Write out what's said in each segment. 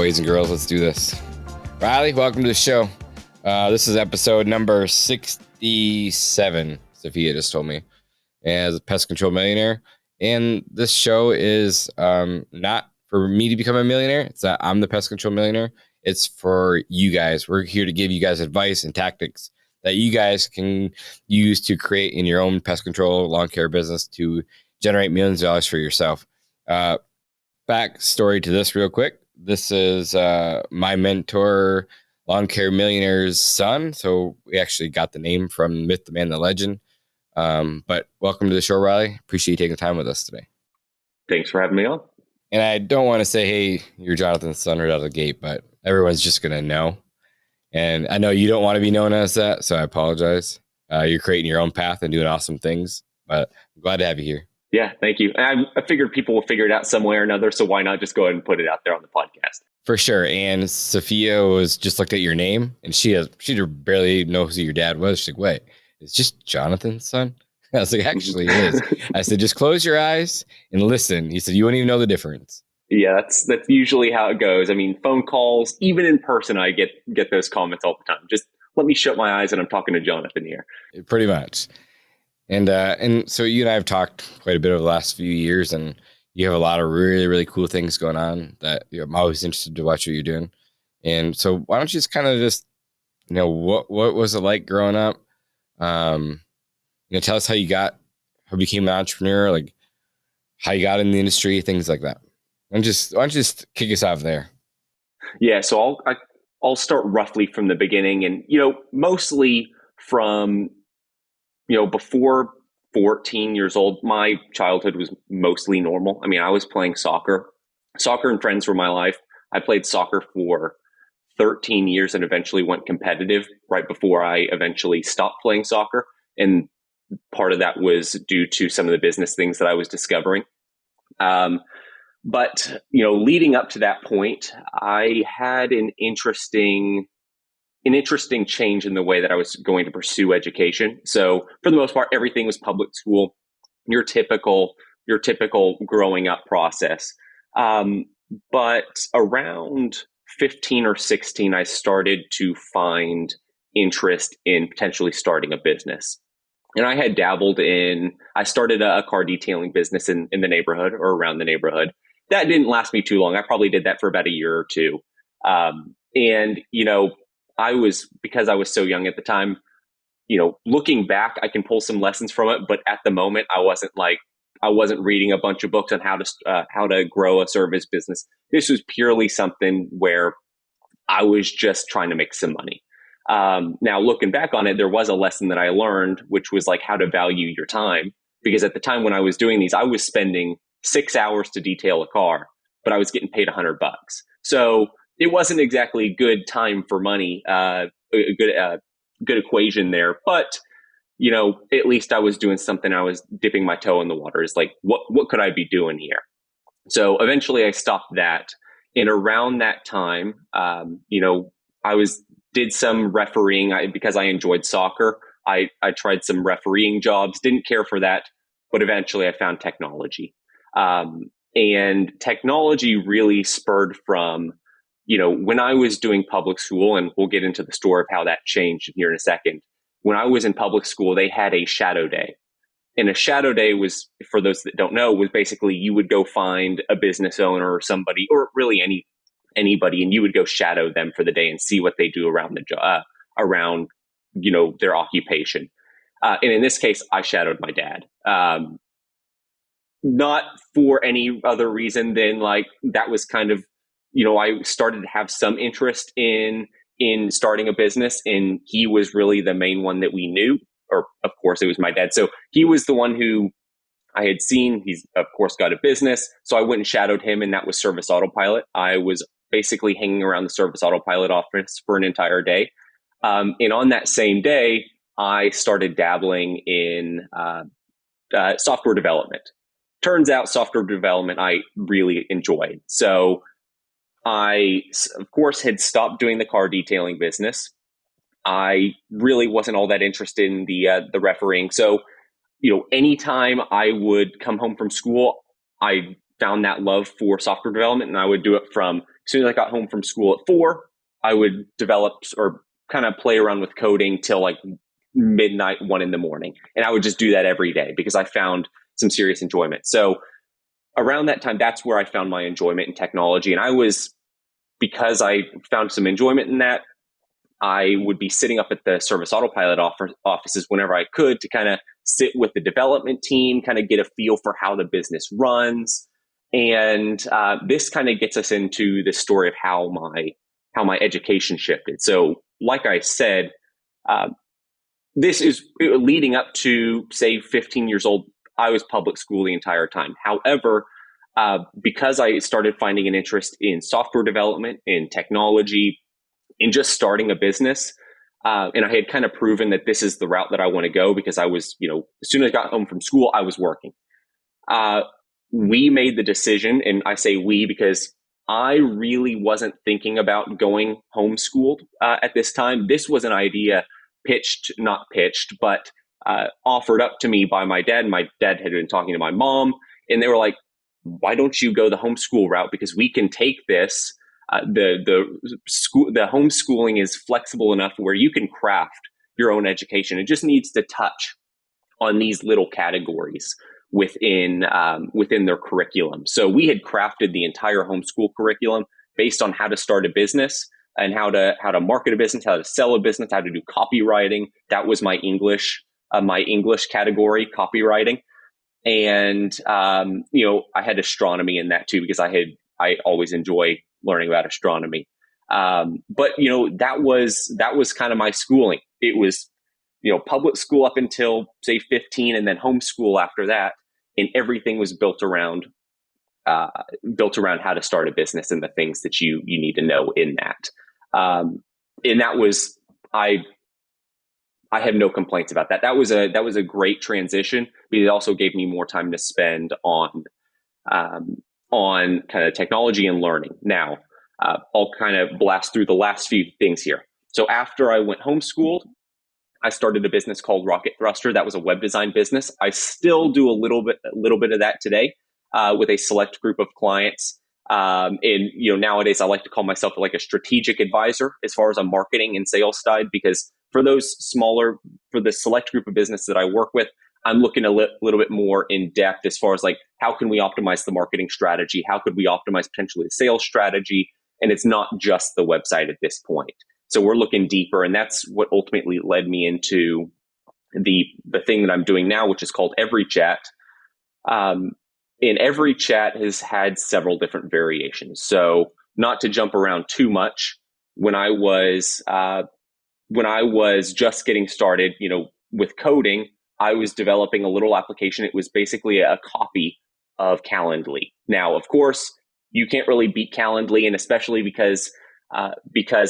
boys and girls, let's do this. Riley, welcome to the show. This is episode number 67, Sofia just told me, as a Pest Control Millionaire. And this show is not for me to become a millionaire. It's that I'm the Pest Control Millionaire. It's for you guys. We're here to give you guys advice and tactics that you guys can use to create in your own pest control lawn care business to generate millions of dollars for yourself. Backstory to this real quick. This is my mentor, lawn care millionaire's son. So we actually got the name from Myth, the Man, the Legend. But welcome to the show, Riley. Appreciate you taking the time with us today. Thanks for having me on. And I don't want to say, hey, you're Jonathan's son right out of the gate, but everyone's just going to know. And I know you don't want to be known as that, so I apologize. You're creating your own path and doing awesome things, but I'm glad to have you here. Yeah, thank you. I figured people will figure it out some way or another, so why not just go ahead and put it out there on the podcast? For sure. And Sofia was just looked at your name, and she barely knows who your dad was. She's like, wait, it's just Jonathan's son? I was like, actually, it is. I said, just close your eyes and listen. He said, you wouldn't even know the difference. Yeah, that's usually how it goes. I mean, phone calls, even in person, I get those comments all the time. Just let me shut my eyes and I'm talking to Jonathan here. Pretty much. And so you and I have talked quite a bit over the last few years, and you have a lot of really, really cool things going on that I'm always interested to watch what you're doing. And so why don't you just kind of what was it like growing up? Tell us how you became an entrepreneur, like how you got in the industry, things like that. Why don't you just kick us off there? Yeah, so I'll start roughly from the beginning, and mostly from before 14 years old. My childhood was mostly normal. I mean, I was playing soccer. Soccer and friends were my life. I played soccer for 13 years and eventually went competitive right before I eventually stopped playing soccer. And part of that was due to some of the business things that I was discovering. But leading up to that point, I had an interesting change in the way that I was going to pursue education. So for the most part, everything was public school, your typical growing up process. But around 15 or 16, I started to find interest in potentially starting a business. And I had I started a car detailing business in the neighborhood or around the neighborhood. That didn't last me too long. I probably did that for about a year or two. Because I was so young at the time, looking back, I can pull some lessons from it. But at the moment, I wasn't reading a bunch of books on how to grow a service business. This was purely something where I was just trying to make some money. Now, looking back on it, there was a lesson that I learned, which was like how to value your time. Because at the time when I was doing these, I was spending 6 hours to detail a car, but I was getting paid $100. So it wasn't exactly good time for money, a good equation there. But, at least I was doing something. I was dipping my toe in the water. It's like, what could I be doing here? So eventually I stopped that. And around that time, I did some refereeing because I enjoyed soccer. I tried some refereeing jobs, didn't care for that, but eventually I found technology. And technology really spurred from, when I was doing public school, and we'll get into the story of how that changed here in a second. When I was in public school, they had a shadow day. And a shadow day was, for those that don't know, was basically you would go find a business owner or somebody, or really anybody, and you would go shadow them for the day and see what they do around their occupation. And in this case, I shadowed my dad. Not for any other reason than that was kind of, I started to have some interest in starting a business, and he was really the main one that we knew, or of course it was my dad. So he was the one who I had seen. He's of course got a business. So I went and shadowed him, and that was Service Autopilot. I was basically hanging around the Service Autopilot office for an entire day. And on that same day, I started dabbling in software development. Turns out software development I really enjoyed. So I, of course, had stopped doing the car detailing business. I really wasn't all that interested in the refereeing. So, anytime I would come home from school, I found that love for software development, and I would do it from as soon as I got home from school at 4, I would develop or kind of play around with coding till like midnight, 1 in the morning. And I would just do that every day because I found some serious enjoyment. So around that time, that's where I found my enjoyment in technology. And because I found some enjoyment in that, I would be sitting up at the service autopilot offices whenever I could to kind of sit with the development team, kind of get a feel for how the business runs. And this kind of gets us into the story of how my education shifted. So like I said, this is leading up to, say, 15 years old. I was public school the entire time. However, because I started finding an interest in software development, in technology, in just starting a business, and I had kind of proven that this is the route that I want to go because I was, as soon as I got home from school, I was working. We made the decision, and I say we because I really wasn't thinking about going homeschooled at this time. This was an idea not pitched, but offered up to me by my dad. My dad had been talking to my mom, and they were like, why don't you go the homeschool route? Because we can take this. The homeschooling is flexible enough where you can craft your own education. It just needs to touch on these little categories within their curriculum. So we had crafted the entire homeschool curriculum based on how to start a business and how to market a business, how to sell a business, how to do copywriting. That was my English category, copywriting. And I had astronomy in that too because I always enjoy learning about astronomy. But that was kind of my schooling. It was public school up until say 15, and then homeschool after that, and everything was built around how to start a business and the things that you need to know in that. And that was I have no complaints about that. That was a great transition, but it also gave me more time to spend on kind of technology and learning. Now, I'll kind of blast through the last few things here. So after I went homeschooled, I started a business called Rocket Thruster. That was a web design business. I still do a little bit of that today with a select group of clients. And nowadays I like to call myself like a strategic advisor as far as a marketing and sales side, because for the select group of business that I work with, I'm looking a little bit more in depth as far as like, how can we optimize the marketing strategy? How could we optimize potentially the sales strategy? And it's not just the website at this point. So we're looking deeper, and that's what ultimately led me into the thing that I'm doing now, which is called EveryChat. And EveryChat has had several different variations. So not to jump around too much, when I was just getting started, with coding, I was developing a little application. It was basically a copy of Calendly. Now, of course, you can't really beat Calendly, and especially because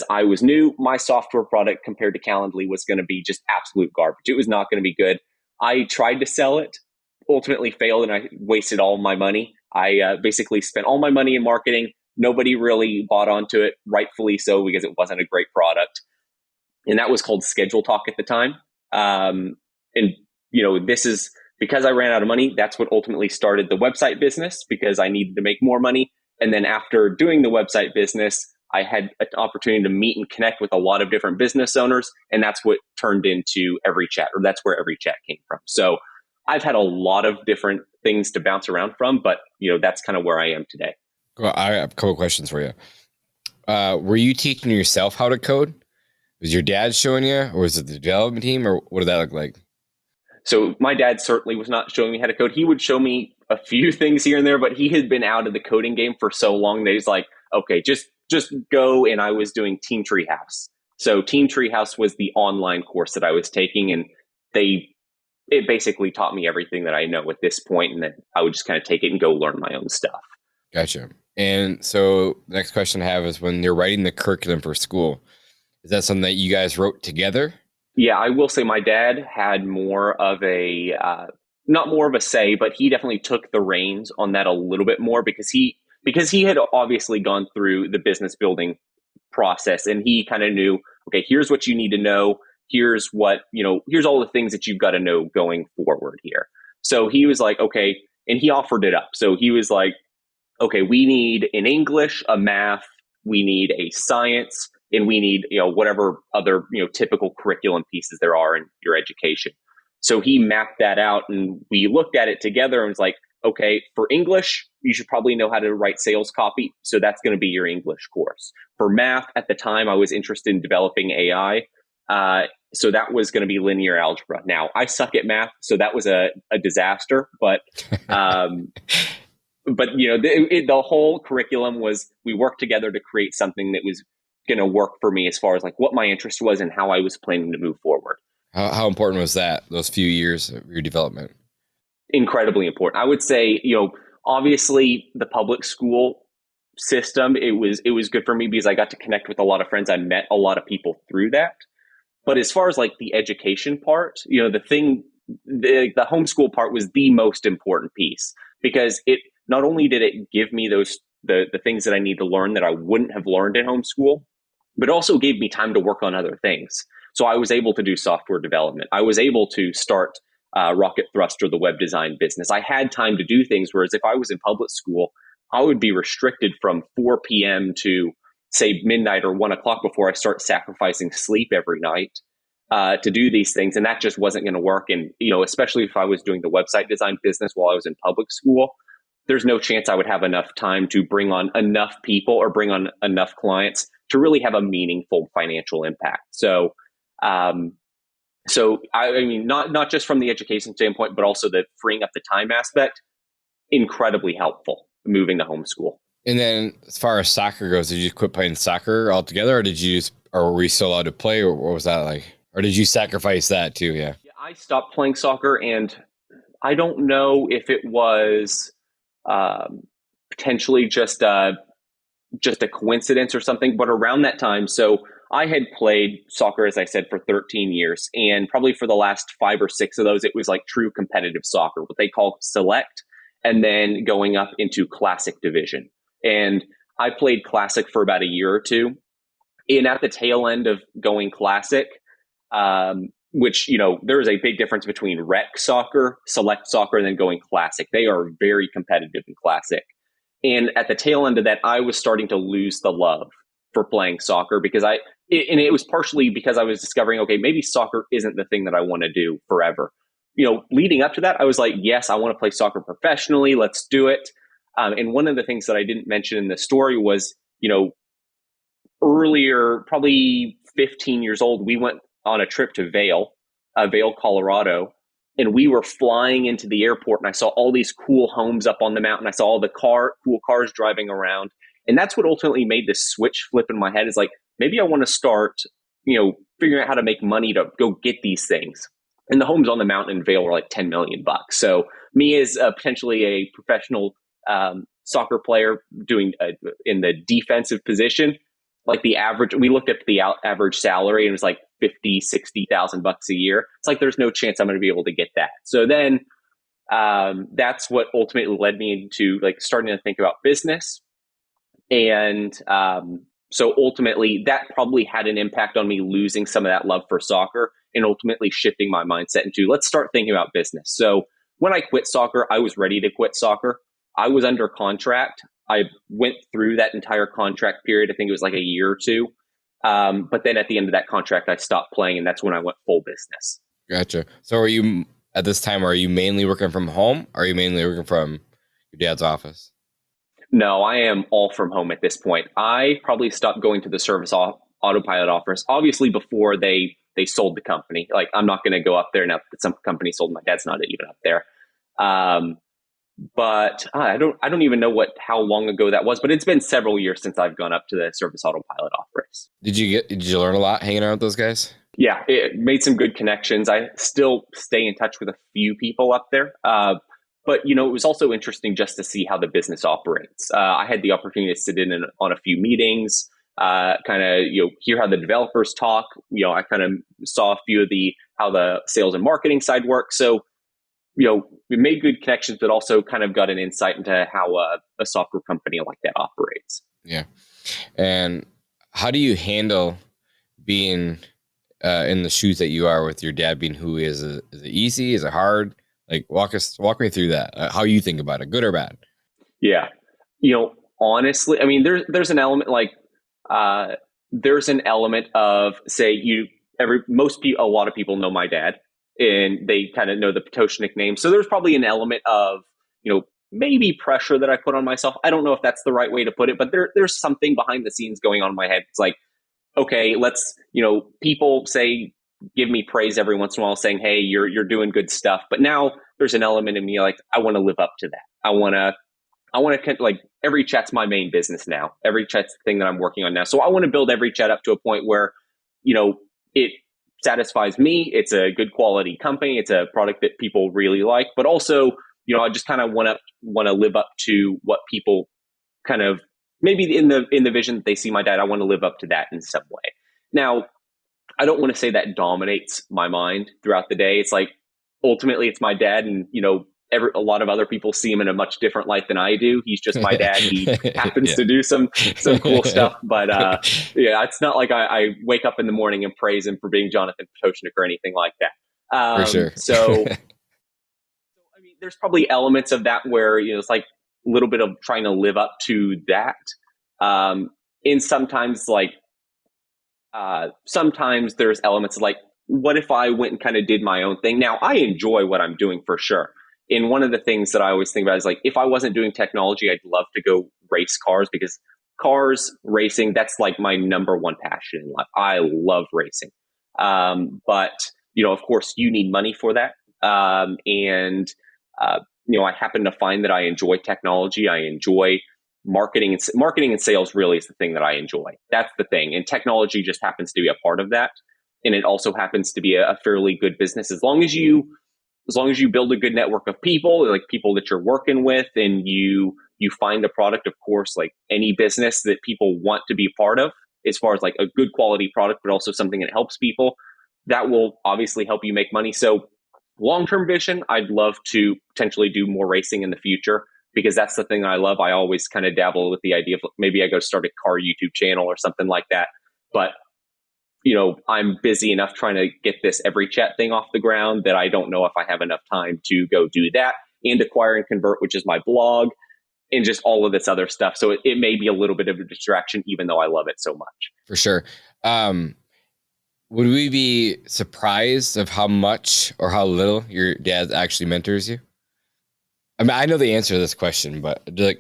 I was new, my software product compared to Calendly was going to be just absolute garbage. It was not going to be good. I tried to sell it, ultimately failed, and I wasted all my money. I basically spent all my money in marketing. Nobody really bought onto it, rightfully so, because it wasn't a great product. And that was called Schedule Talk at the time. This is because I ran out of money. That's what ultimately started the website business, because I needed to make more money. And then after doing the website business, I had an opportunity to meet and connect with a lot of different business owners. And that's what turned into EveryChat, or that's where EveryChat came from. So I've had a lot of different things to bounce around from, but that's kind of where I am today. Well, I have a couple questions for you. Were you teaching yourself how to code? Was your dad showing you, or was it the development team, or what did that look like? So my dad certainly was not showing me how to code. He would show me a few things here and there, but he had been out of the coding game for so long that he's like, okay, just go. And I was doing Team Treehouse. So Team Treehouse was the online course that I was taking, and it basically taught me everything that I know at this point, and then I would just kind of take it and go learn my own stuff. Gotcha. And so the next question I have is, when you're writing the curriculum for school, is that something that you guys wrote together? Yeah, I will say my dad had more of not more of a say, but he definitely took the reins on that a little bit more, because he had obviously gone through the business building process, and he kind of knew, okay, here's what you need to know. Here's here's all the things that you've got to know going forward here. So he was like, okay, and he offered it up. So he was like, okay, we need an English, a math, we need a science, and we need, whatever other, typical curriculum pieces there are in your education. So he mapped that out and we looked at it together and was like, okay, for English, you should probably know how to write sales copy. So that's going to be your English course. For math, at the time, I was interested in developing AI. So that was going to be linear algebra. Now, I suck at math, so that was a disaster. But the whole curriculum was, we worked together to create something that was going to work for me as far as like what my interest was and how I was planning to move forward. How important was that, those few years of your development? Incredibly important. I would say, obviously the public school system, it was good for me because I got to connect with a lot of friends. I met a lot of people through that. But as far as like the education part, the homeschool part was the most important piece, because it not only did it give me the things that I need to learn that I wouldn't have learned in homeschool, but also gave me time to work on other things. So I was able to do software development. I was able to start Rocket Thruster, the web design business. I had time to do things, whereas if I was in public school, I would be restricted from 4 p.m. to, say, midnight or 1 o'clock before I start sacrificing sleep every night to do these things. And that just wasn't going to work. And, especially if I was doing the website design business while I was in public school, there's no chance I would have enough time to bring on enough people or bring on enough clients to really have a meaningful financial impact. So, I mean, not just from the education standpoint, but also the freeing up the time aspect, incredibly helpful moving to homeschool. And then as far as soccer goes, did you quit playing soccer altogether, or were we still allowed to play, or what was that like? Or did you sacrifice that too? Yeah, I stopped playing soccer, and I don't know if it was potentially just a coincidence or something, but around that time, so I had played soccer, as I said, for 13 years. And probably for the last 5 or 6 of those, it was like true competitive soccer, what they call select, and then going up into classic division. And I played classic for about a year or two. And at the tail end of going classic, which, there is a big difference between rec soccer, select soccer, and then going classic. They are very competitive in classic. And at the tail end of that, I was starting to lose the love for playing soccer because it was partially because I was discovering, okay, maybe soccer isn't the thing that I want to do forever. Leading up to that, I was like, yes, I want to play soccer professionally. Let's do it. And one of the things that I didn't mention in the story was, earlier, probably 15 years old, we went on a trip to Vail, Colorado. And we were flying into the airport and I saw all these cool homes up on the mountain. I saw all the cool cars driving around. And that's what ultimately made this switch flip in my head, is like, maybe I want to start, figuring out how to make money to go get these things. And the homes on the mountain in Vail were like $10 million. So me as potentially a professional soccer player doing in the defensive position, like the average, we looked at the average salary and it was like $50,000-$60,000 a year. It's like, there's no chance I'm going to be able to get that. So then that's what ultimately led me into like starting to think about business. And so ultimately that probably had an impact on me losing some of that love for soccer and ultimately shifting my mindset into, let's start thinking about business. So when I quit soccer, I was ready to quit soccer. I was under contract. I went through that entire contract period. I think it was like a year or two. But then at the end of that contract, I stopped playing, and that's when I went full business. Gotcha. So at this time, are you mainly working from home? Or are you mainly working from your dad's office? No, I am all from home at this point. I probably stopped going to the service autopilot office, obviously before they sold the company. Like, I'm not going to go up there now that some company sold. My dad's not even up there. But I don't even know how long ago that was, but it's been several years since I've gone up to the service autopilot office. Did you learn a lot hanging out with those guys? Yeah, it made some good connections. I still stay in touch with a few people up there. But, it was also interesting just to see how the business operates. I had the opportunity to sit in on a few meetings, kind of, hear how the developers talk. I kind of saw a few of how the sales and marketing side works. So, we made good connections, but also kind of got an insight into how a software company like that operates. Yeah. And how do you handle being in the shoes that you are with your dad being who he is? Is it easy? Is it hard? Like, walk me through that. How you think about it, good or bad? Yeah. Honestly, I mean, there's an element uh, there's an element of, say, a lot of people know my dad, and they kind of know the Pototschnik name. So there's probably an element of, maybe pressure that I put on myself. I don't know if that's the right way to put it, but there's something behind the scenes going on in my head. It's like, okay, people give me praise every once in a while, saying, "Hey, you're doing good stuff." But now there's an element of me like, I want to live up to that. I want to like, EveryChat's my main business now. EveryChat's the thing that I'm working on now. So I want to build EveryChat up to a point where, it satisfies me. It's a good quality company. It's a product that people really like, but also, I just kind of want to live up to what people kind of, maybe in the vision that they see my dad. I want to live up to that in some way. Now, I don't want to say that dominates my mind throughout the day. It's like, ultimately it's my dad, and a lot of other people see him in a much different light than I do. He's just my dad. He happens to do some cool stuff, but it's not like I wake up in the morning and praise him for being Jonathan Pototschnik or anything like that. For sure. So I mean, there's probably elements of that where, it's like a little bit of trying to live up to that. And sometimes there's elements of like, what if I went and kind of did my own thing? Now, I enjoy what I'm doing for sure. And one of the things that I always think about is like, if I wasn't doing technology, I'd love to go race cars, because cars racing, that's like my number one passion in life. I love racing. But, of course, you need money for that. I happen to find that I enjoy technology. I enjoy marketing and sales. Really is the thing that I enjoy. That's the thing. And technology just happens to be a part of that. And it also happens to be a fairly good business, as long as you build a good network of people, like people that you're working with, and you find a product, of course, like any business, that people want to be part of, as far as like a good quality product, but also something that helps people, that will obviously help you make money. So long-term vision, I'd love to potentially do more racing in the future, because that's the thing I love. I always kind of dabble with the idea of maybe I go start a car YouTube channel or something like that. But I'm busy enough trying to get this EveryChat thing off the ground that I don't know if I have enough time to go do that, and Acquire and Convert, which is my blog, and just all of this other stuff. So it may be a little bit of a distraction, even though I love it so much. For sure. Would we be surprised of how much or how little your dad actually mentors you? I mean, I know the answer to this question, but the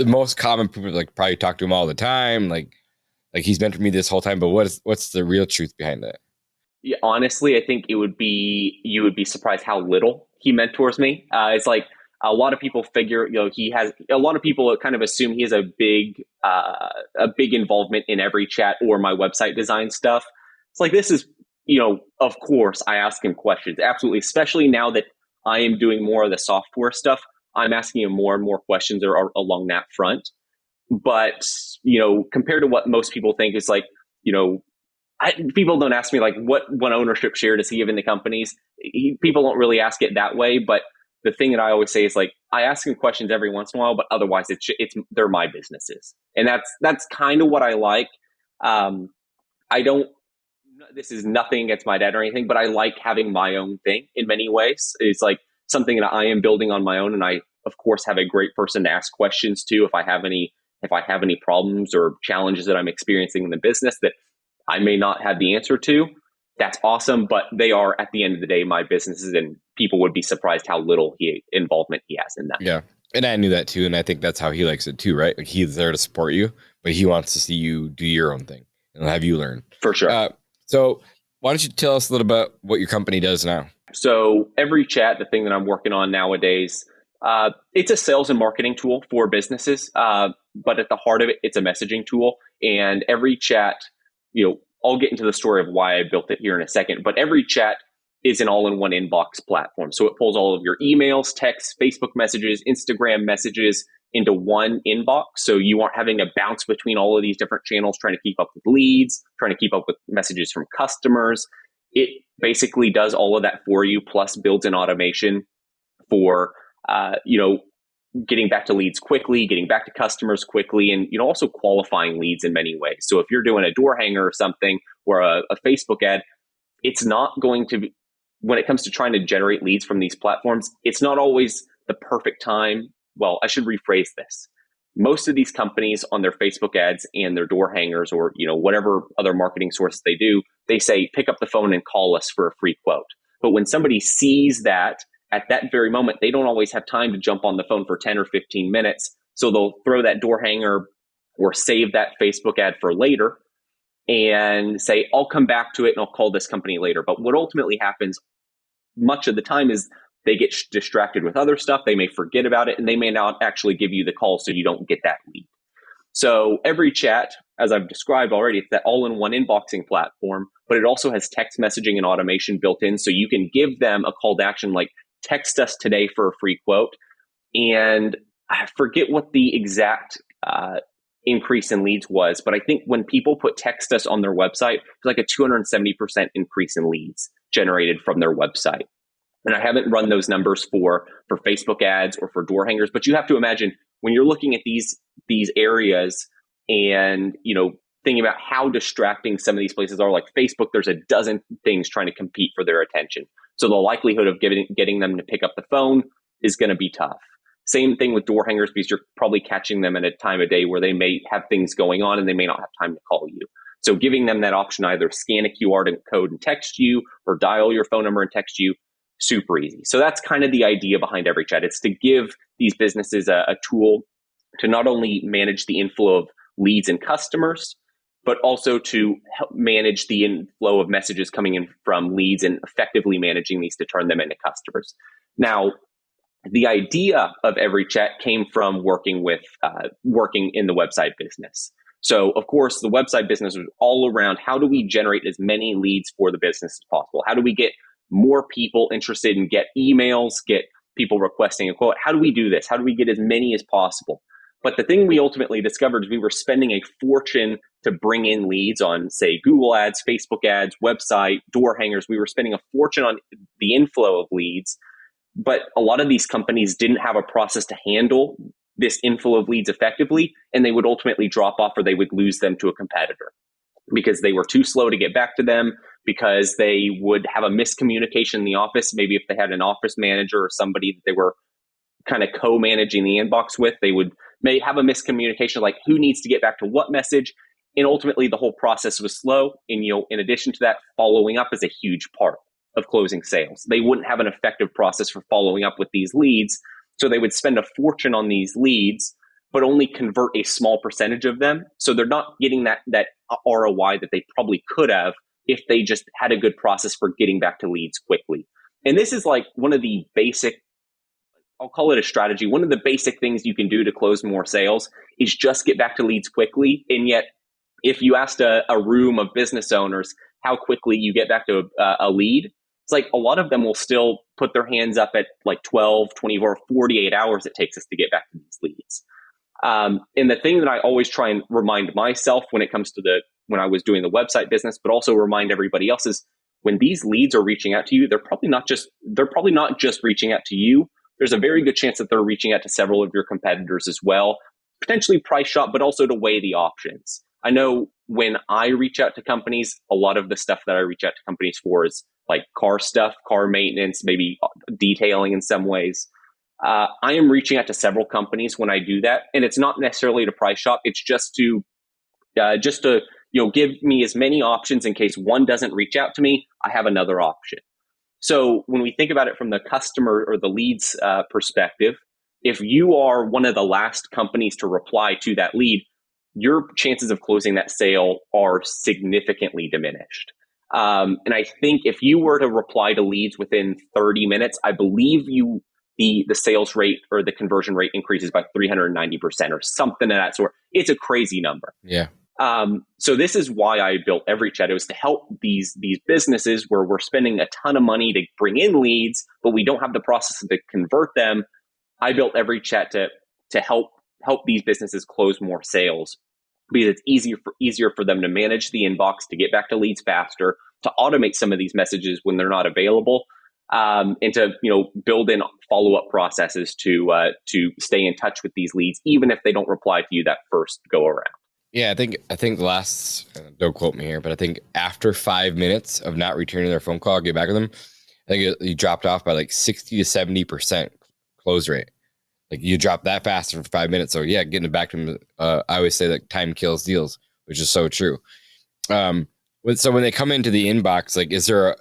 most common people like probably talk to him all the time, like he's mentored me this whole time. But what's the real truth behind that? Yeah, honestly, I think you would be surprised how little he mentors me. It's like a lot of people figure, a lot of people kind of assume he has a big involvement in EveryChat or my website design stuff. It's like, this is, of course I ask him questions. Absolutely. Especially now that I am doing more of the software stuff, I'm asking him more and more questions along that front. But, compared to what most people think, is like, people don't ask me like, what ownership share does he have in the companies? People don't really ask it that way. But the thing that I always say is like, I ask him questions every once in a while, but otherwise they're my businesses. And that's kind of what I like. This is nothing against my dad or anything, but I like having my own thing in many ways. It's like something that I am building on my own. And I, of course, have a great person to ask questions to if I have any problems or challenges that I'm experiencing in the business that I may not have the answer to. That's awesome. But they are, at the end of the day, my businesses, and people would be surprised how little involvement he has in them. Yeah. And I knew that too. And I think that's how he likes it too, right? Like, he's there to support you, but he wants to see you do your own thing and have you learn. For sure. So why don't you tell us a little bit what your company does now? So EveryChat, the thing that I'm working on nowadays, it's a sales and marketing tool for businesses. But at the heart of it, it's a messaging tool. And EveryChat, I'll get into the story of why I built it here in a second, but EveryChat is an all-in-one inbox platform. So it pulls all of your emails, texts, Facebook messages, Instagram messages into one inbox. So you aren't having to bounce between all of these different channels, trying to keep up with leads, trying to keep up with messages from customers. It basically does all of that for you, plus builds an automation for, getting back to leads quickly, getting back to customers quickly, and also qualifying leads in many ways. So if you're doing a door hanger or something, or a Facebook ad, it's not going to be, when it comes to trying to generate leads from these platforms, it's not always the perfect time well, I should rephrase this. Most of these companies on their Facebook ads and their door hangers or, whatever other marketing sources they do, they say, pick up the phone and call us for a free quote. But when somebody sees that at that very moment, they don't always have time to jump on the phone for 10 or 15 minutes. So they'll throw that door hanger or save that Facebook ad for later and say, I'll come back to it and I'll call this company later. But what ultimately happens much of the time is they get distracted with other stuff. They may forget about it and they may not actually give you the call so you don't get that lead. So EveryChat, as I've described already, it's that all-in-one inboxing platform, but it also has text messaging and automation built in. So you can give them a call to action like text us today for a free quote. And I forget what the exact increase in leads was, but I think when people put text us on their website, it's like a 270% increase in leads generated from their website. And I haven't run those numbers for Facebook ads or for door hangers, but you have to imagine when you're looking at these areas and, thinking about how distracting some of these places are, like Facebook, there's a dozen things trying to compete for their attention. So the likelihood of getting them to pick up the phone is going to be tough. Same thing with door hangers, because you're probably catching them at a time of day where they may have things going on and they may not have time to call you. So giving them that option, either scan a QR code and text you or dial your phone number and text you, super easy. So that's kind of the idea behind EveryChat. It's to give these businesses a tool to not only manage the inflow of leads and customers, but also to help manage the inflow of messages coming in from leads and effectively managing these to turn them into customers. Now, the idea of EveryChat came from working in the website business. So, of course, the website business was all around how do we generate as many leads for the business as possible? How do we get more people interested and get emails, get people requesting a quote? How do we do this? How do we get as many as possible? But the thing we ultimately discovered is we were spending a fortune to bring in leads on, say, Google ads, Facebook ads, website, door hangers. We were spending a fortune on the inflow of leads, but a lot of these companies didn't have a process to handle this inflow of leads effectively, and they would ultimately drop off or they would lose them to a competitor because they were too slow to get back to them, because they would have a miscommunication in the office. Maybe if they had an office manager or somebody that they were kind of co-managing the inbox with, they may have a miscommunication like who needs to get back to what message. And ultimately the whole process was slow. And, in addition to that, following up is a huge part of closing sales. They wouldn't have an effective process for following up with these leads. So they would spend a fortune on these leads, but only convert a small percentage of them. So they're not getting that ROI that they probably could have if they just had a good process for getting back to leads quickly. And this is like one of the basic, I'll call it a strategy. One of the basic things you can do to close more sales is just get back to leads quickly. And yet, if you asked a room of business owners how quickly you get back to a lead, it's like a lot of them will still put their hands up at like 12, 24, 48 hours it takes us to get back to these leads. And the thing that I always try and remind myself when it comes to when I was doing the website business, but also remind everybody else, is when these leads are reaching out to you, they're probably not just reaching out to you. There's a very good chance that they're reaching out to several of your competitors as well, potentially price shop, but also to weigh the options. I know when I reach out to companies, a lot of the stuff that I reach out to companies for is like car stuff, car maintenance, maybe detailing in some ways. I am reaching out to several companies when I do that, and it's not necessarily to price shop. It's just to give me as many options in case one doesn't reach out to me. I have another option. So when we think about it from the customer or the leads perspective, if you are one of the last companies to reply to that lead, your chances of closing that sale are significantly diminished. And I think if you were to reply to leads within 30 minutes, I believe the sales rate or the conversion rate increases by 390% or something of that sort. It's a crazy number. Yeah. So this is why I built EveryChat. It was to help these businesses where we're spending a ton of money to bring in leads, but we don't have the process to convert them. I built EveryChat to help these businesses close more sales, because it's easier for them to manage the inbox, to get back to leads faster, to automate some of these messages when they're not available, and to build in follow-up processes to stay in touch with these leads, even if they don't reply to you that first go around. Yeah, I think the last, don't quote me here, but I think after 5 minutes of not returning their phone call, get back with them, I think you dropped off by like 60 to 70% close rate. Like you drop that faster for 5 minutes. So yeah, getting it back to them. I always say that time kills deals, which is so true. So when they come into the inbox, like, is there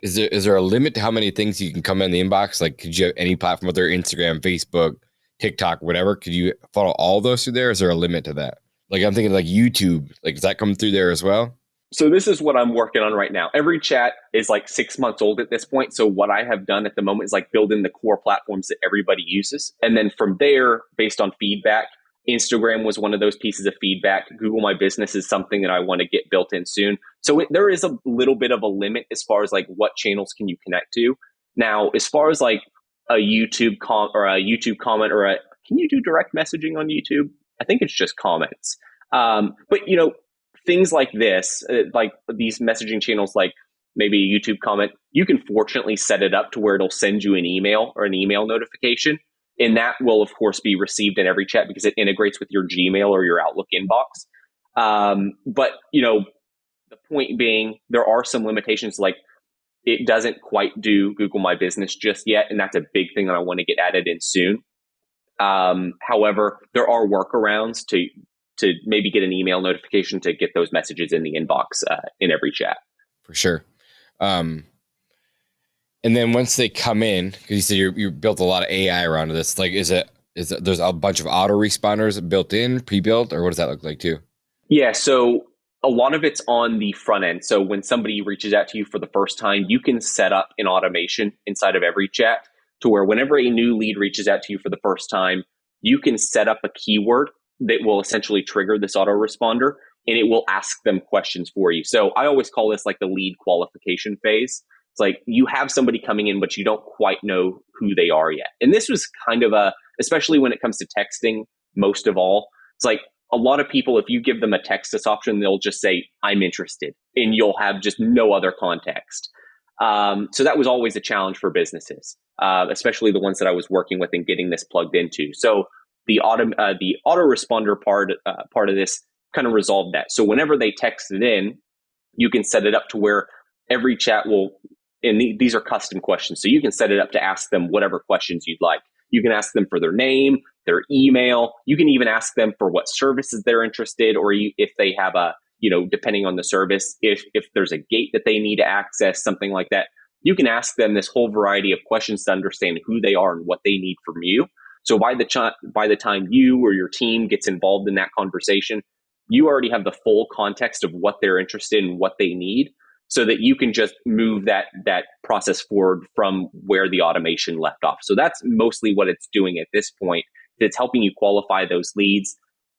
a limit to how many things you can come in the inbox? Like, could you have any platform, whether Instagram, Facebook, TikTok, whatever? Could you follow all those through there? Is there a limit to that? Like, I'm thinking like YouTube, like, does that come through there as well? So this is what I'm working on right now. EveryChat is like 6 months old at this point. So what I have done at the moment is like build in the core platforms that everybody uses. And then from there, based on feedback, Instagram was one of those pieces of feedback. Google My Business is something that I want to get built in soon. So there is a little bit of a limit as far as like what channels can you connect to. Now, as far as like a YouTube comment can you do direct messaging on YouTube? I think it's just comments. But things like this, like these messaging channels, like maybe a YouTube comment, you can fortunately set it up to where it'll send you an email or an email notification. And that will, of course, be received in EveryChat because it integrates with your Gmail or your Outlook inbox. But the point being, there are some limitations, like it doesn't quite do Google My Business just yet. And that's a big thing that I want to get added in soon. However, there are workarounds to maybe get an email notification to get those messages in the inbox in EveryChat. For sure. And then once they come in, because you said you built a lot of AI around this, like is it there's a bunch of autoresponders built in, pre-built, or what does that look like too? Yeah, so a lot of it's on the front end. So when somebody reaches out to you for the first time, you can set up an automation inside of EveryChat to where whenever a new lead reaches out to you for the first time, you can set up a keyword that will essentially trigger this autoresponder, and it will ask them questions for you. So I always call this like the lead qualification phase. It's like you have somebody coming in, but you don't quite know who they are yet. And this was kind of especially when it comes to texting, most of all, it's like a lot of people, if you give them a text this option, they'll just say, I'm interested, and you'll have just no other context. So that was always a challenge for businesses, especially the ones that I was working with and getting this plugged into. So the autoresponder part of this kind of resolved that. So whenever they text it in, you can set it up to where EveryChat will, and these are custom questions. So you can set it up to ask them whatever questions you'd like. You can ask them for their name, their email. You can even ask them for what services they're interested, or if they have depending on the service, if there's a gate that they need to access, something like that. You can ask them this whole variety of questions to understand who they are and what they need from you. So by the time you or your team gets involved in that conversation, you already have the full context of what they're interested in, what they need, so that you can just move that process forward from where the automation left off. So that's mostly what it's doing at this point. It's helping you qualify those leads.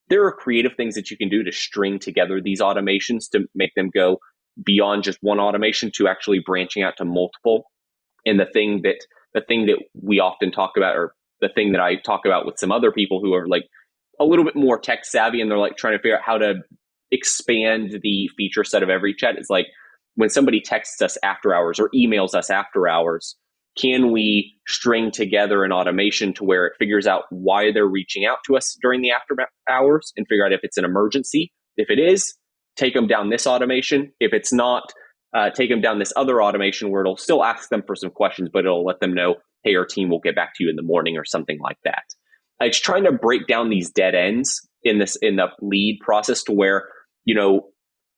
There are creative things that you can do to string together these automations to make them go beyond just one automation to actually branching out to multiple. And the thing that we often talk about, or the thing that I talk about with some other people who are like a little bit more tech savvy and they're like trying to figure out how to expand the feature set of EveryChat, is like when somebody texts us after hours or emails us after hours, can we string together an automation to where it figures out why they're reaching out to us during the after hours and figure out if it's an emergency? If it is, take them down this automation. If it's not, take them down this other automation where it'll still ask them for some questions, but it'll let them know, hey, our team will get back to you in the morning or something like that. It's trying to break down these dead ends in the lead process to where,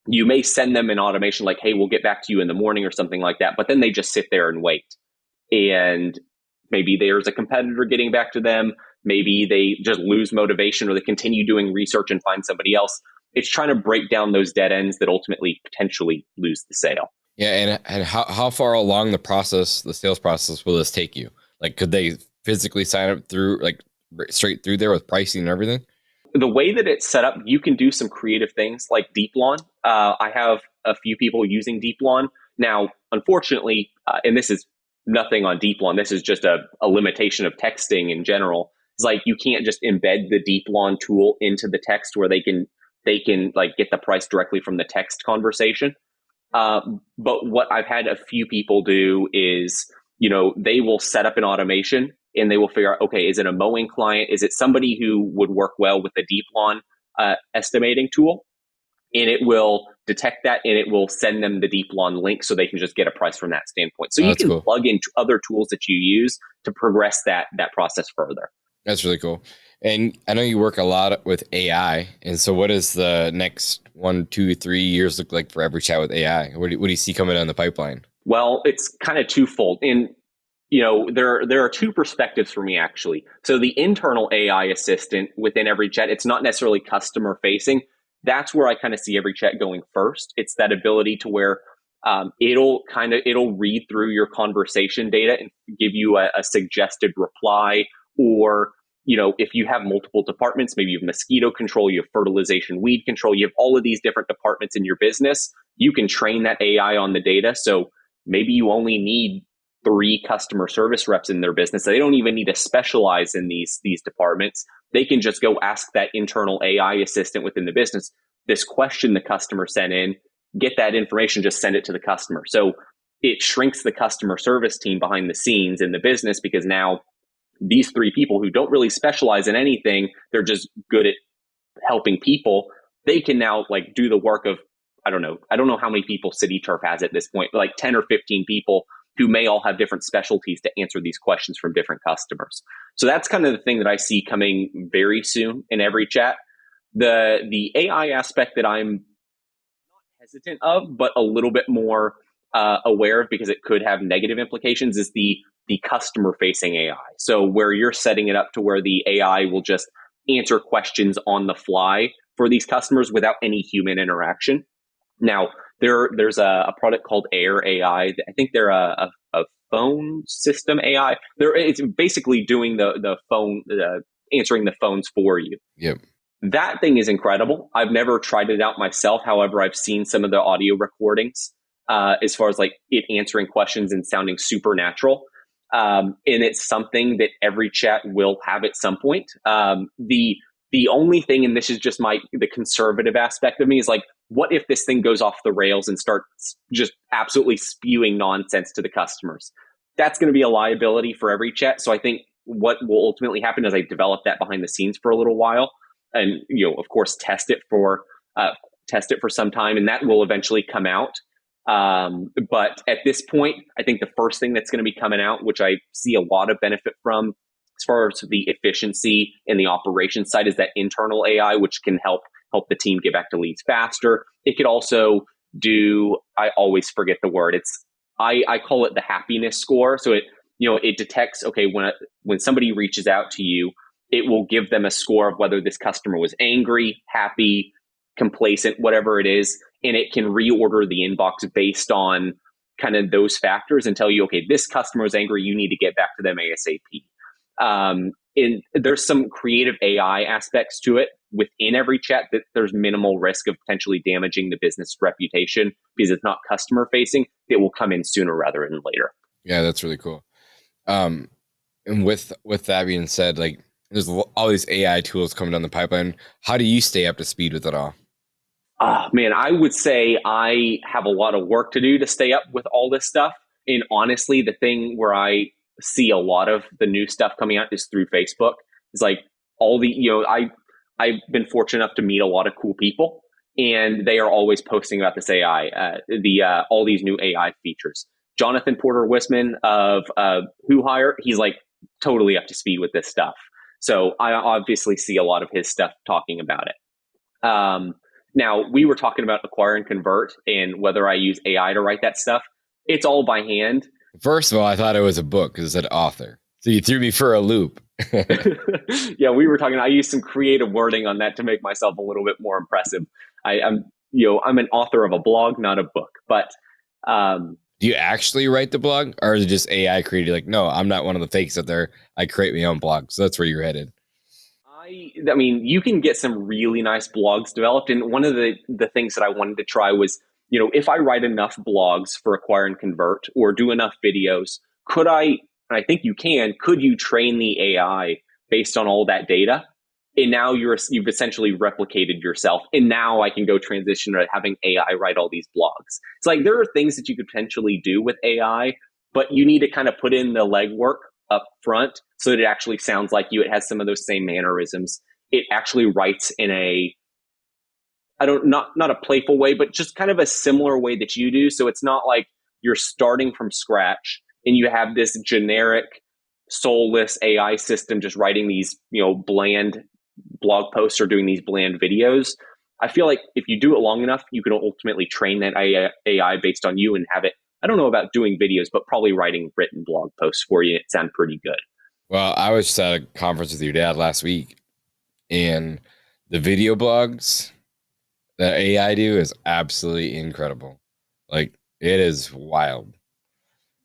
you may send them an automation like, hey, we'll get back to you in the morning or something like that. But then they just sit there and wait. And maybe there's a competitor getting back to them. Maybe they just lose motivation, or they continue doing research and find somebody else. It's trying to break down those dead ends that ultimately potentially lose the sale. Yeah. And how far along the sales process will this take you? Like, could they physically sign up through, like, straight through there with pricing and everything? The way that it's set up, you can do some creative things like Deep Lawn. I have a few people using Deep Lawn. Now, unfortunately, and this is nothing on Deep Lawn, this is just a limitation of texting in general. It's like you can't just embed the Deep Lawn tool into the text where they can like get the price directly from the text conversation. But what I've had a few people do is, they will set up an automation and they will figure out, okay, is it a mowing client? Is it somebody who would work well with the Deep Lawn estimating tool? And it will detect that and it will send them the Deep Lawn link so they can just get a price from that standpoint. So you can plug in other tools that you use to progress that process further. That's really cool. And I know you work a lot with AI. And so what does the next 1, 2, 3 years look like for EveryChat with AI? What do you see coming down the pipeline? Well, it's kind of twofold. And there are two perspectives for me actually. So the internal AI assistant within EveryChat, it's not necessarily customer facing. That's where I kind of see EveryChat going first. It's that ability to where it'll read through your conversation data and give you a suggested reply. Or if you have multiple departments, maybe you have mosquito control, you have fertilization, weed control, you have all of these different departments in your business. You can train that AI on the data. So maybe you only need 3 customer service reps in their business. They don't even need to specialize in these departments. They can just go ask that internal AI assistant within the business this question the customer sent in, get that information, just send it to the customer. So it shrinks the customer service team behind the scenes in the business, because now these 3 people who don't really specialize in anything, they're just good at helping people. They can now do the work of, I don't know how many people CityTurf has at this point, but like 10 or 15 people who may all have different specialties to answer these questions from different customers. So that's kind of the thing that I see coming very soon in EveryChat. The AI aspect that I'm not hesitant of, but a little bit more aware of, because it could have negative implications, is the customer facing AI. So where you're setting it up to where the AI will just answer questions on the fly for these customers without any human interaction. Now, there's a product called Air AI. I think they're a phone system AI. It's basically doing the phone, answering the phones for you. Yep. That thing is incredible. I've never tried it out myself. However, I've seen some of the audio recordings as far as it answering questions and sounding supernatural. And it's something that EveryChat will have at some point. The only thing, and this is just the conservative aspect of me, is what if this thing goes off the rails and starts just absolutely spewing nonsense to the customers? That's going to be a liability for EveryChat. So I think what will ultimately happen is I develop that behind the scenes for a little while, and of course test it for some time, and that will eventually come out. But at this point, I think the first thing that's going to be coming out, which I see a lot of benefit from as far as the efficiency and the operations side, is that internal AI, which can help the team get back to leads faster. It could also do, I always forget the word. I call it the happiness score. So it detects, okay, when somebody reaches out to you, it will give them a score of whether this customer was angry, happy, complacent, whatever it is. And it can reorder the inbox based on kind of those factors and tell you, okay, this customer is angry, you need to get back to them ASAP. And there's some creative AI aspects to it within EveryChat that there's minimal risk of potentially damaging the business reputation, because it's not customer facing. It will come in sooner rather than later. Yeah, that's really cool. And with that being said, there's all these AI tools coming down the pipeline. How do you stay up to speed with it all? Man, I would say I have a lot of work to do to stay up with all this stuff. And honestly, the thing where I see a lot of the new stuff coming out is through Facebook. It's all the, I've been fortunate enough to meet a lot of cool people, and they are always posting about this AI, all these new AI features. Jonathan Porter Wisman of Who Hire, he's totally up to speed with this stuff. So I obviously see a lot of his stuff talking about it. Now, we were talking about Acquire and Convert and whether I use AI to write that stuff. It's all by hand. First of all, I thought it was a book because it said author. So you threw me for a loop. Yeah, we were talking. I used some creative wording on that to make myself a little bit more impressive. I'm an author of a blog, not a book. But do you actually write the blog, or is it just AI created? No, I'm not one of the fakes out there. I create my own blog. So that's where you're headed. I mean, you can get some really nice blogs developed. And one of the things that I wanted to try was, if I write enough blogs for Acquire and Convert or do enough videos, could I, and I think you could you train the AI based on all that data? And now you've essentially replicated yourself. And now I can go transition to having AI write all these blogs. It's there are things that you could potentially do with AI, but you need to kind of put in the legwork up front so that it actually sounds like you. It has some of those same mannerisms. It actually writes in not a playful way, but just kind of a similar way that you do. So it's not like you're starting from scratch and you have this generic soulless AI system just writing these, bland blog posts or doing these bland videos. I feel like if you do it long enough, you can ultimately train that AI based on you and have it. I don't know about doing videos, but probably writing written blog posts for you. It sounds pretty good. Well, I was just at a conference with your dad last week, and the video blogs that AI do is absolutely incredible. Like, it is wild.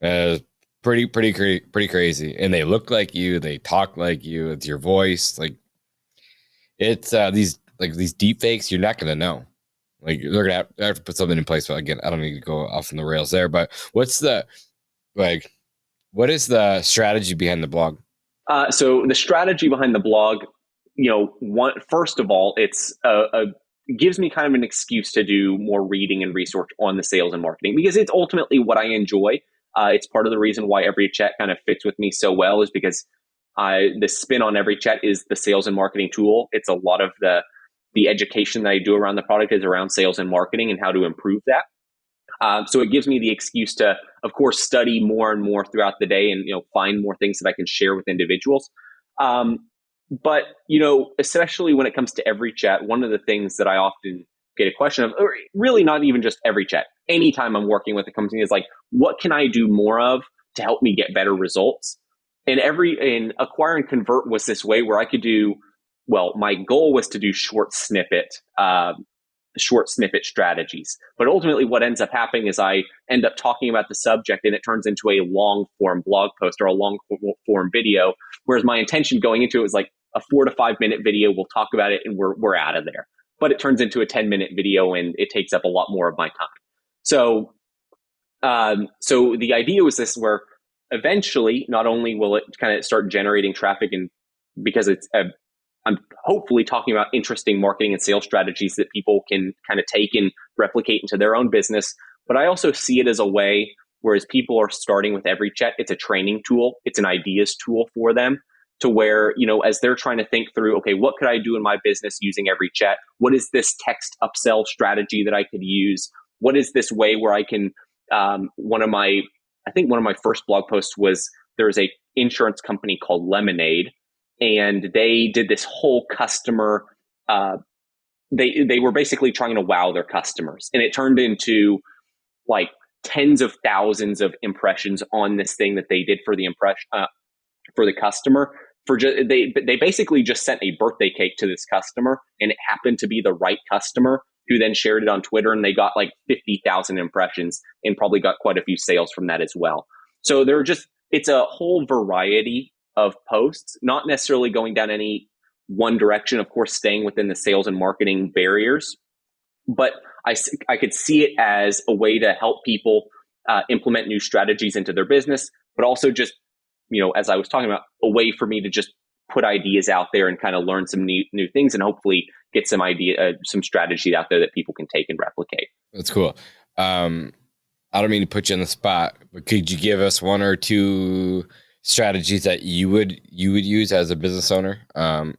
Pretty crazy. And they look like you, they talk like you, it's your voice. Like, it's these deep fakes, you're not gonna know. Like, they're gonna have to put something in place. But again, I don't need to go off on the rails there. But what is the strategy behind the blog? So the strategy behind the blog, first of all, it's gives me kind of an excuse to do more reading and research on the sales and marketing, because it's ultimately what I enjoy. It's part of the reason why EveryChat kind of fits with me so well, is because the spin on EveryChat is the sales and marketing tool. It's a lot of the education that I do around the product is around sales and marketing and how to improve that. So it gives me the excuse to, of course, study more and more throughout the day and, find more things that I can share with individuals. But, especially when it comes to EveryChat, one of the things that I often get a question of, or really not even just EveryChat, anytime I'm working with a company, is like, what can I do more of to help me get better results? And Acquire and Convert was this way where I could do, well, my goal was to do short snippet strategies. But ultimately what ends up happening is I end up talking about the subject and it turns into a long form blog post or a long form video. Whereas my intention going into it was like a 4 to 5 minute video. We'll talk about it and we're out of there. But it turns into a 10-minute video and it takes up a lot more of my time. So the idea was this, where eventually not only will it kind of start generating traffic, and because I'm hopefully talking about interesting marketing and sales strategies that people can kind of take and replicate into their own business. But I also see it as a way, whereas people are starting with EveryChat, it's a training tool. It's an ideas tool for them, to where, as they're trying to think through, okay, what could I do in my business using EveryChat? What is this text upsell strategy that I could use? What is this way where I can, one of my first blog posts was, there's a insurance company called Lemonade, and they did this whole customer, they were basically trying to wow their customers. And it turned into like tens of thousands of impressions on this thing that they did for the for the customer. They basically just sent a birthday cake to this customer, and it happened to be the right customer, who then shared it on Twitter, and they got like 50,000 impressions and probably got quite a few sales from that as well. So it's a whole variety of posts, not necessarily going down any one direction, of course, staying within the sales and marketing barriers. But I could see it as a way to help people implement new strategies into their business, but also just, as I was talking about, a way for me to just put ideas out there and kind of learn some new things, and hopefully get some some strategy out there that people can take and replicate. That's cool. I don't mean to put you on the spot, but could you give us one or two strategies that you would use as a business owner,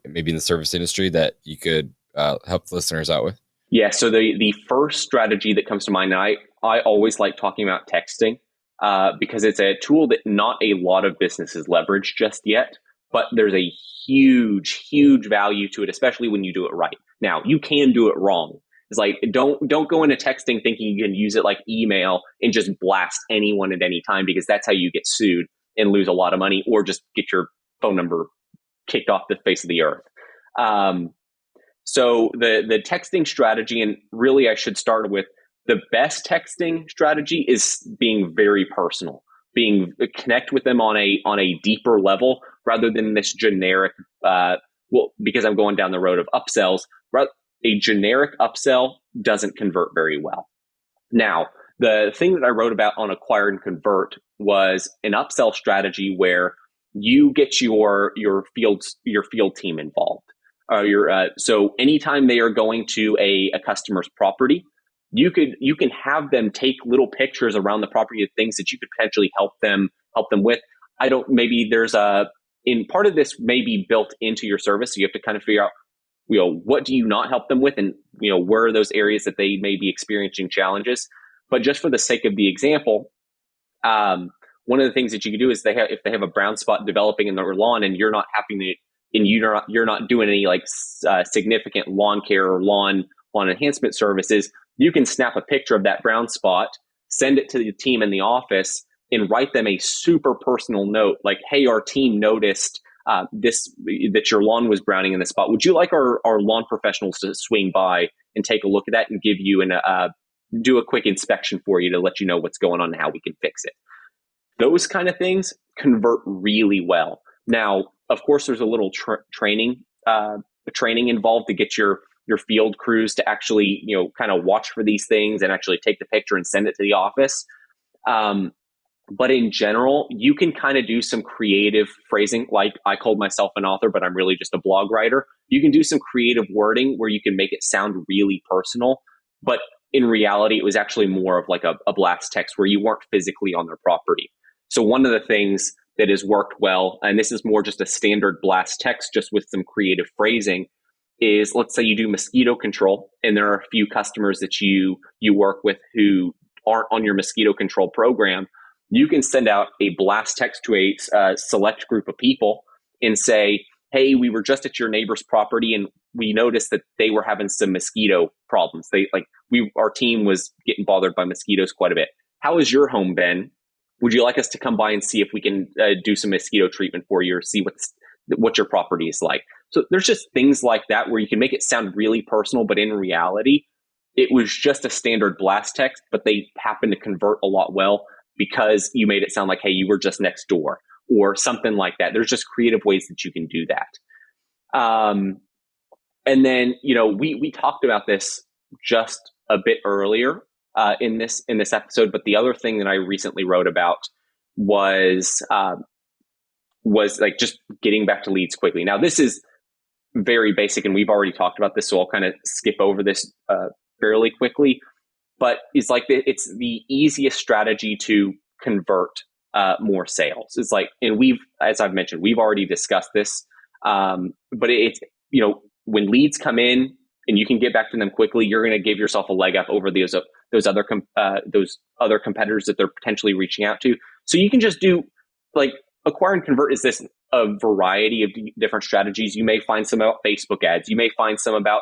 maybe in the service industry, that you could help listeners out with? Yeah. So the first strategy that comes to mind, and I always like talking about texting, because it's a tool that not a lot of businesses leverage just yet, but there's a huge value to it, especially when you do it right. Now, you can do it wrong. It's like, don't go into texting thinking you can use it like email and just blast anyone at any time, because that's how you get sued and lose a lot of money, or just get your phone number kicked off the face of the earth. So the texting strategy, and really I should start with, the best texting strategy is being very personal, connect with them on a deeper level, rather than this generic, because I'm going down the road of upsells, a generic upsell doesn't convert very well. Now, the thing that I wrote about on Acquire and Convert was an upsell strategy where you get your field team involved. So anytime they are going to a customer's property, you can have them take little pictures around the property of things that you could potentially help them with. Maybe there's in part of this may be built into your service, so you have to kind of figure out, what do you not help them with, and where are those areas that they may be experiencing challenges. But just for the sake of the example, one of the things that you can do is if they have a brown spot developing in their lawn and you're not happy to, and you're not doing any like significant lawn care or lawn enhancement services, you can snap a picture of that brown spot, send it to the team in the office, and write them a super personal note like, "Hey, our team noticed that your lawn was browning in this spot. Would you like our lawn professionals to swing by and take a look at that and give you do a quick inspection for you to let you know what's going on and how we can fix it?" Those kind of things convert really well. Now, of course, there's a little training involved to get your field crews to actually, kind of watch for these things and actually take the picture and send it to the office. But in general, you can kind of do some creative phrasing. Like, I called myself an author, but I'm really just a blog writer. You can do some creative wording where you can make it sound really personal. But in reality, it was actually more of like a blast text where you weren't physically on their property. So one of the things that has worked well, and this is more just a standard blast text, just with some creative phrasing, is, let's say you do mosquito control and there are a few customers that you work with who aren't on your mosquito control program. You can send out a blast text to a select group of people and say, "Hey, we were just at your neighbor's property and we noticed that they were having some mosquito problems. Our team was getting bothered by mosquitoes quite a bit. How has your home been? Would you like us to come by and see if we can do some mosquito treatment for you or see what your property is like?" So there's just things like that where you can make it sound really personal, but in reality, it was just a standard blast text, but they happen to convert a lot well because you made it sound like, "Hey, you were just next door," or something like that. There's just creative ways that you can do that. And then, we talked about this just a bit earlier in this episode, but the other thing that I recently wrote about was like just getting back to leads quickly. Now, this is very basic, and we've already talked about this, so I'll kind of skip over this fairly quickly. But it's like it's the easiest strategy to convert more sales. It's like, and as I've mentioned, we've already discussed this. But it's, when leads come in and you can get back to them quickly, you're going to give yourself a leg up over those other competitors that they're potentially reaching out to. So you can just do like acquire and convert is this a variety of different strategies. You may find some about Facebook ads. You may find some about,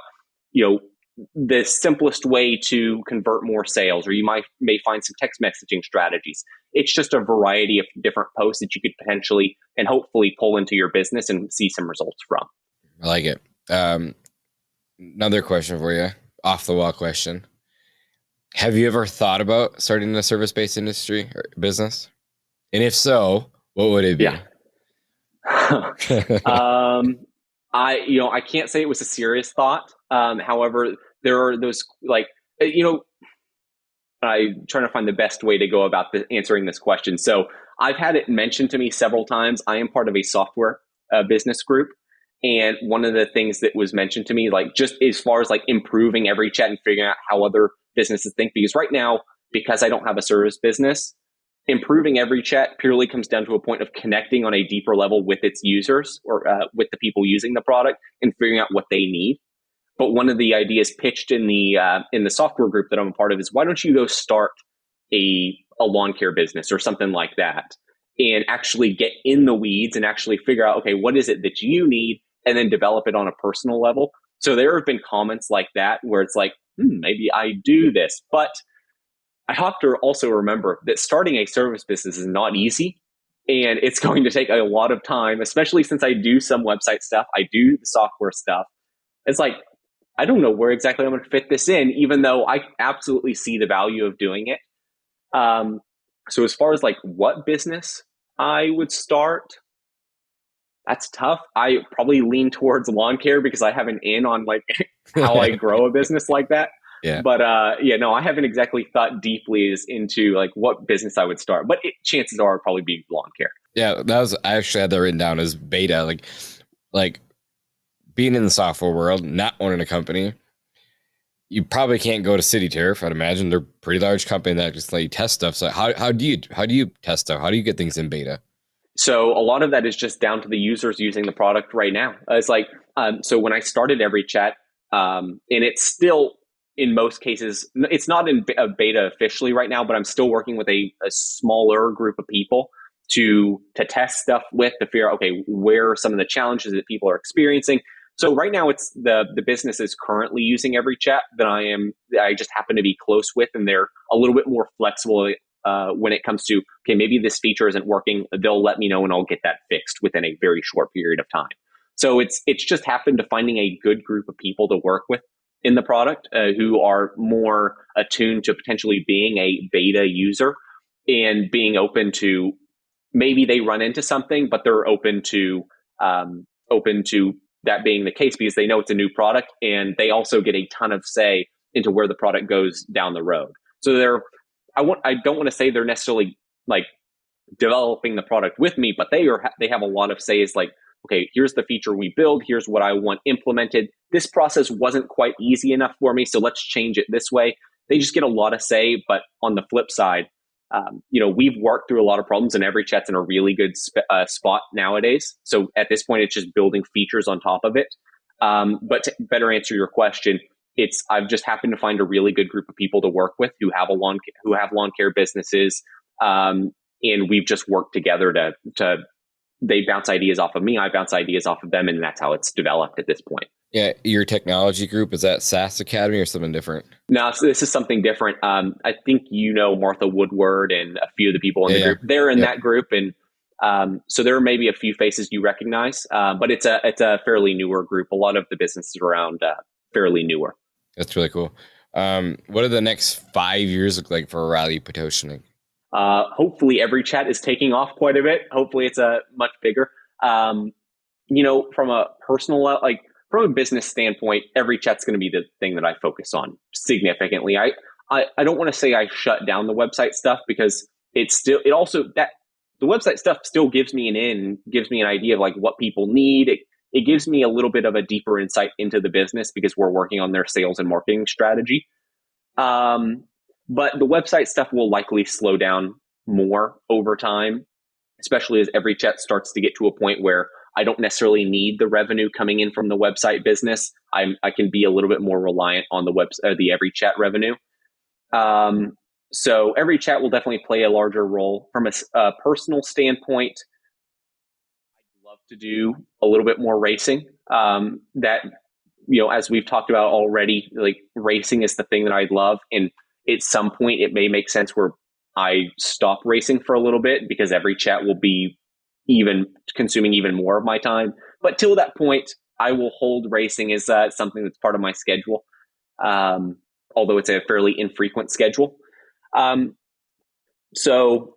the simplest way to convert more sales, or you may find some text messaging strategies. It's just a variety of different posts that you could potentially and hopefully pull into your business and see some results from. I like it. Another question for you, off the wall question. Have you ever thought about starting a service-based industry or business? And if so, what would it be? Yeah. I can't say it was a serious thought. However, there are those I'm trying to find the best way to go about answering this question. So I've had it mentioned to me several times. I am part of a software business group. And one of the things that was mentioned to me, like just as far as like improving EveryChat and figuring out how other businesses think, because right now, because I don't have a service business, improving EveryChat purely comes down to a point of connecting on a deeper level with its users or with the people using the product and figuring out what they need. But one of the ideas pitched in the software group that I'm a part of is, why don't you go start a lawn care business or something like that, and actually get in the weeds and actually figure out, okay, what is it that you need, and then develop it on a personal level. So there have been comments like that where it's like, maybe I do this, but I have to also remember that starting a service business is not easy, and it's going to take a lot of time, especially since I do some website stuff, I do the software stuff. It's like, I don't know where exactly I'm going to fit this in, even though I absolutely see the value of doing it. So as far as like what business I would start, that's tough. I probably lean towards lawn care because I have an in on like how I grow a business like that. Yeah. But I haven't exactly thought deeply into like what business I would start. But chances are it'd probably be lawn care. Yeah, I actually had that written down as beta. Like being in the software world, not owning a company, you probably can't go to City Turf. I'd imagine they're a pretty large company that just let you test stuff. So how do you test stuff? How do you get things in beta? So a lot of that is just down to the users using the product right now. It's like, so when I started EveryChat, and it's still in most cases, it's not in a beta officially right now, but I'm still working with a smaller group of people to test stuff with, to figure out, okay, where are some of the challenges that people are experiencing. So right now it's the business is currently using EveryChat that I just happen to be close with, and they're a little bit more flexible when it comes to, okay, maybe this feature isn't working. They'll let me know and I'll get that fixed within a very short period of time. So it's just happened to finding a good group of people to work with in the product who are more attuned to potentially being a beta user and being open to, maybe they run into something, but they're open to that being the case because they know it's a new product, and they also get a ton of say into where the product goes down the road. So I don't want to say they're necessarily like developing the product with me, but they have a lot of say. Is like, okay, here's the feature we build, here's what I want implemented. This process wasn't quite easy enough for me, so let's change it this way. They just get a lot of say. But on the flip side, we've worked through a lot of problems, and EveryChat's in a really good spot nowadays. So at this point, it's just building features on top of it. But to better answer your question, I've just happened to find a really good group of people to work with who have lawn care businesses, and we've just worked together to they bounce ideas off of me, I bounce ideas off of them, and that's how it's developed at this point. Yeah, your technology group, is that SaaS Academy or something different? No, so this is something different. I think Martha Woodward and a few of the people in the group. They're in that group, and so there may be a few faces you recognize, but it's a fairly newer group. A lot of the businesses around fairly newer. That's really cool. What do the next 5 years look like for Riley Pototschnik? Hopefully EveryChat is taking off quite a bit. Hopefully it's much bigger. From a personal, from a business standpoint, EveryChat's going to be the thing that I focus on significantly. I don't want to say I shut down the website stuff, because the website stuff still gives me an idea of like what people need. It gives me a little bit of a deeper insight into the business because we're working on their sales and marketing strategy. But the website stuff will likely slow down more over time, especially as EveryChat starts to get to a point where I don't necessarily need the revenue coming in from the website business. I can be a little bit more reliant on the EveryChat revenue. So EveryChat will definitely play a larger role. From a personal standpoint, I'd love to do a little bit more racing. As we've talked about already, like racing is the thing that I love, and at some point it may make sense where I stop racing for a little bit because EveryChat will be even consuming even more of my time. But till that point, I will hold racing as something that's part of my schedule, although it's a fairly infrequent schedule. So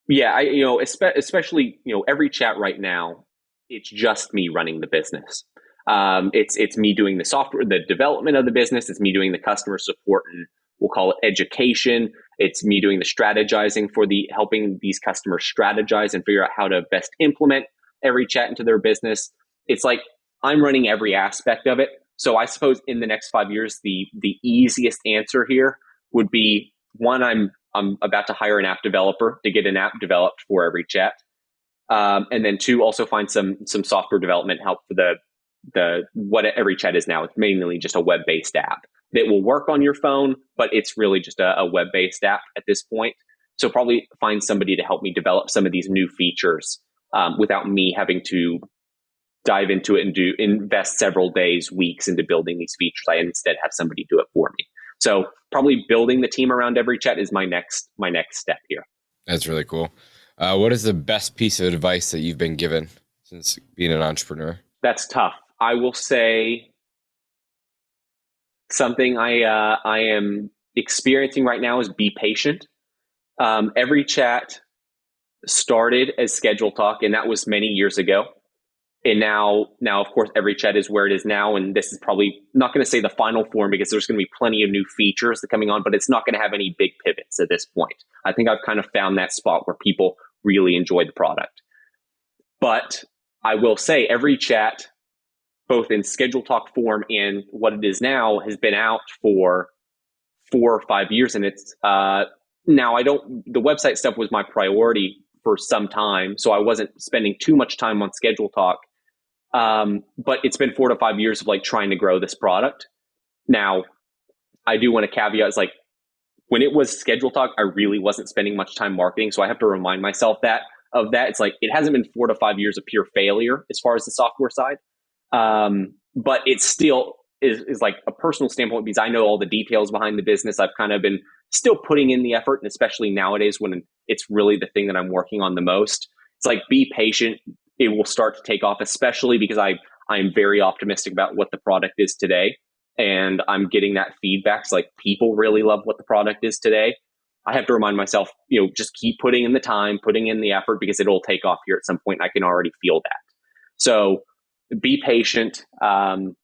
yeah, especially EveryChat right now, it's just me running the business. It's me doing the software, the development of the business. It's me doing the customer support, and we'll call it education. It's me doing the strategizing helping these customers strategize and figure out how to best implement EveryChat into their business. It's like I'm running every aspect of it. So I suppose in the next 5 years, the easiest answer here would be, one, I'm about to hire an app developer to get an app developed for EveryChat, and then two, also find some software development help for what EveryChat is now. It's mainly just a web-based app that will work on your phone, but it's really just a web-based app at this point. So probably find somebody to help me develop some of these new features without me having to dive into it and invest several days, weeks into building these features. I instead have somebody do it for me. So probably building the team around EveryChat is my next step here. That's really cool. What is the best piece of advice that you've been given since being an entrepreneur? That's tough. I will say something I am experiencing right now is be patient. EveryChat started as Schedule Talk, and that was many years ago. And now, of course, EveryChat is where it is now. And this is probably not going to say the final form because there's going to be plenty of new features that are coming on, but it's not going to have any big pivots at this point. I think I've kind of found that spot where people really enjoy the product. But I will say EveryChat, both in Schedule Talk form and what it is now, has been out for 4 or 5 years. And it's now the website stuff was my priority for some time. So I wasn't spending too much time on Schedule Talk. But it's been 4 to 5 years of like trying to grow this product. Now, I do want to caveat is like, when it was schedule talk, I really wasn't spending much time marketing. So I have to remind myself that it's like, it hasn't been 4 to 5 years of pure failure as far as the software side. But it still is like a personal standpoint, because I know all the details behind the business. I've kind of been still putting in the effort, and especially nowadays when it's really the thing that I'm working on the most. It's like, be patient. It will start to take off, especially because I'm very optimistic about what the product is today. And I'm getting that feedback. So like, people really love what the product is today. I have to remind myself, just keep putting in the time, putting in the effort, because it'll take off here at some point. I can already feel that. So be patient. And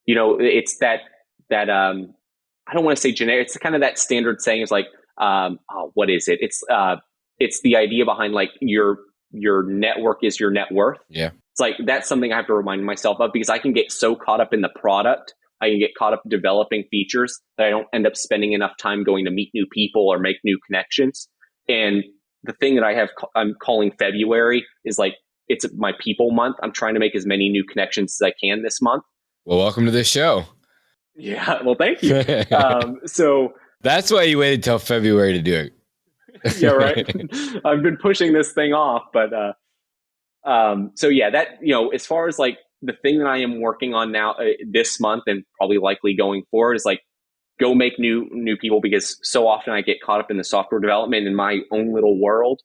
it's that I don't want to say generic. It's kind of that standard saying is like, what is it? It's the idea behind like your network is your net worth. Yeah. It's like, that's something I have to remind myself of, because I can get so caught up in the product. I can get caught up developing features that I don't end up spending enough time going to meet new people or make new connections. And the thing that I'm calling February is like, it's my people month. I'm trying to make as many new connections as I can this month. Well, welcome to this show. Yeah. Well, thank you. So that's why you waited till February to do it. Yeah, right. I've been pushing this thing off, but so yeah, that as far as like the thing that I am working on now this month and probably likely going forward is like, go make new people, because so often I get caught up in the software development in my own little world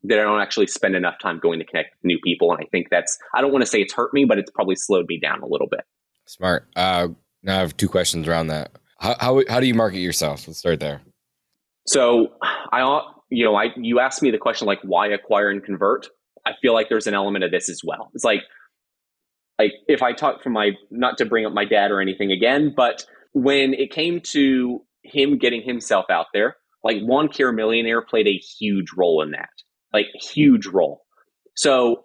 that I don't actually spend enough time going to connect with new people. And I think I don't want to say it's hurt me, but it's probably slowed me down a little bit. Smart. Now I have 2 questions around that. How do you market yourself? Let's start there. So you asked me the question, like, why acquire and convert? I feel like there's an element of this as well. It's like if I talk from not to bring up my dad or anything again, but when it came to him getting himself out there, like Lawn Care Millionaire played a huge role in that, like huge role. So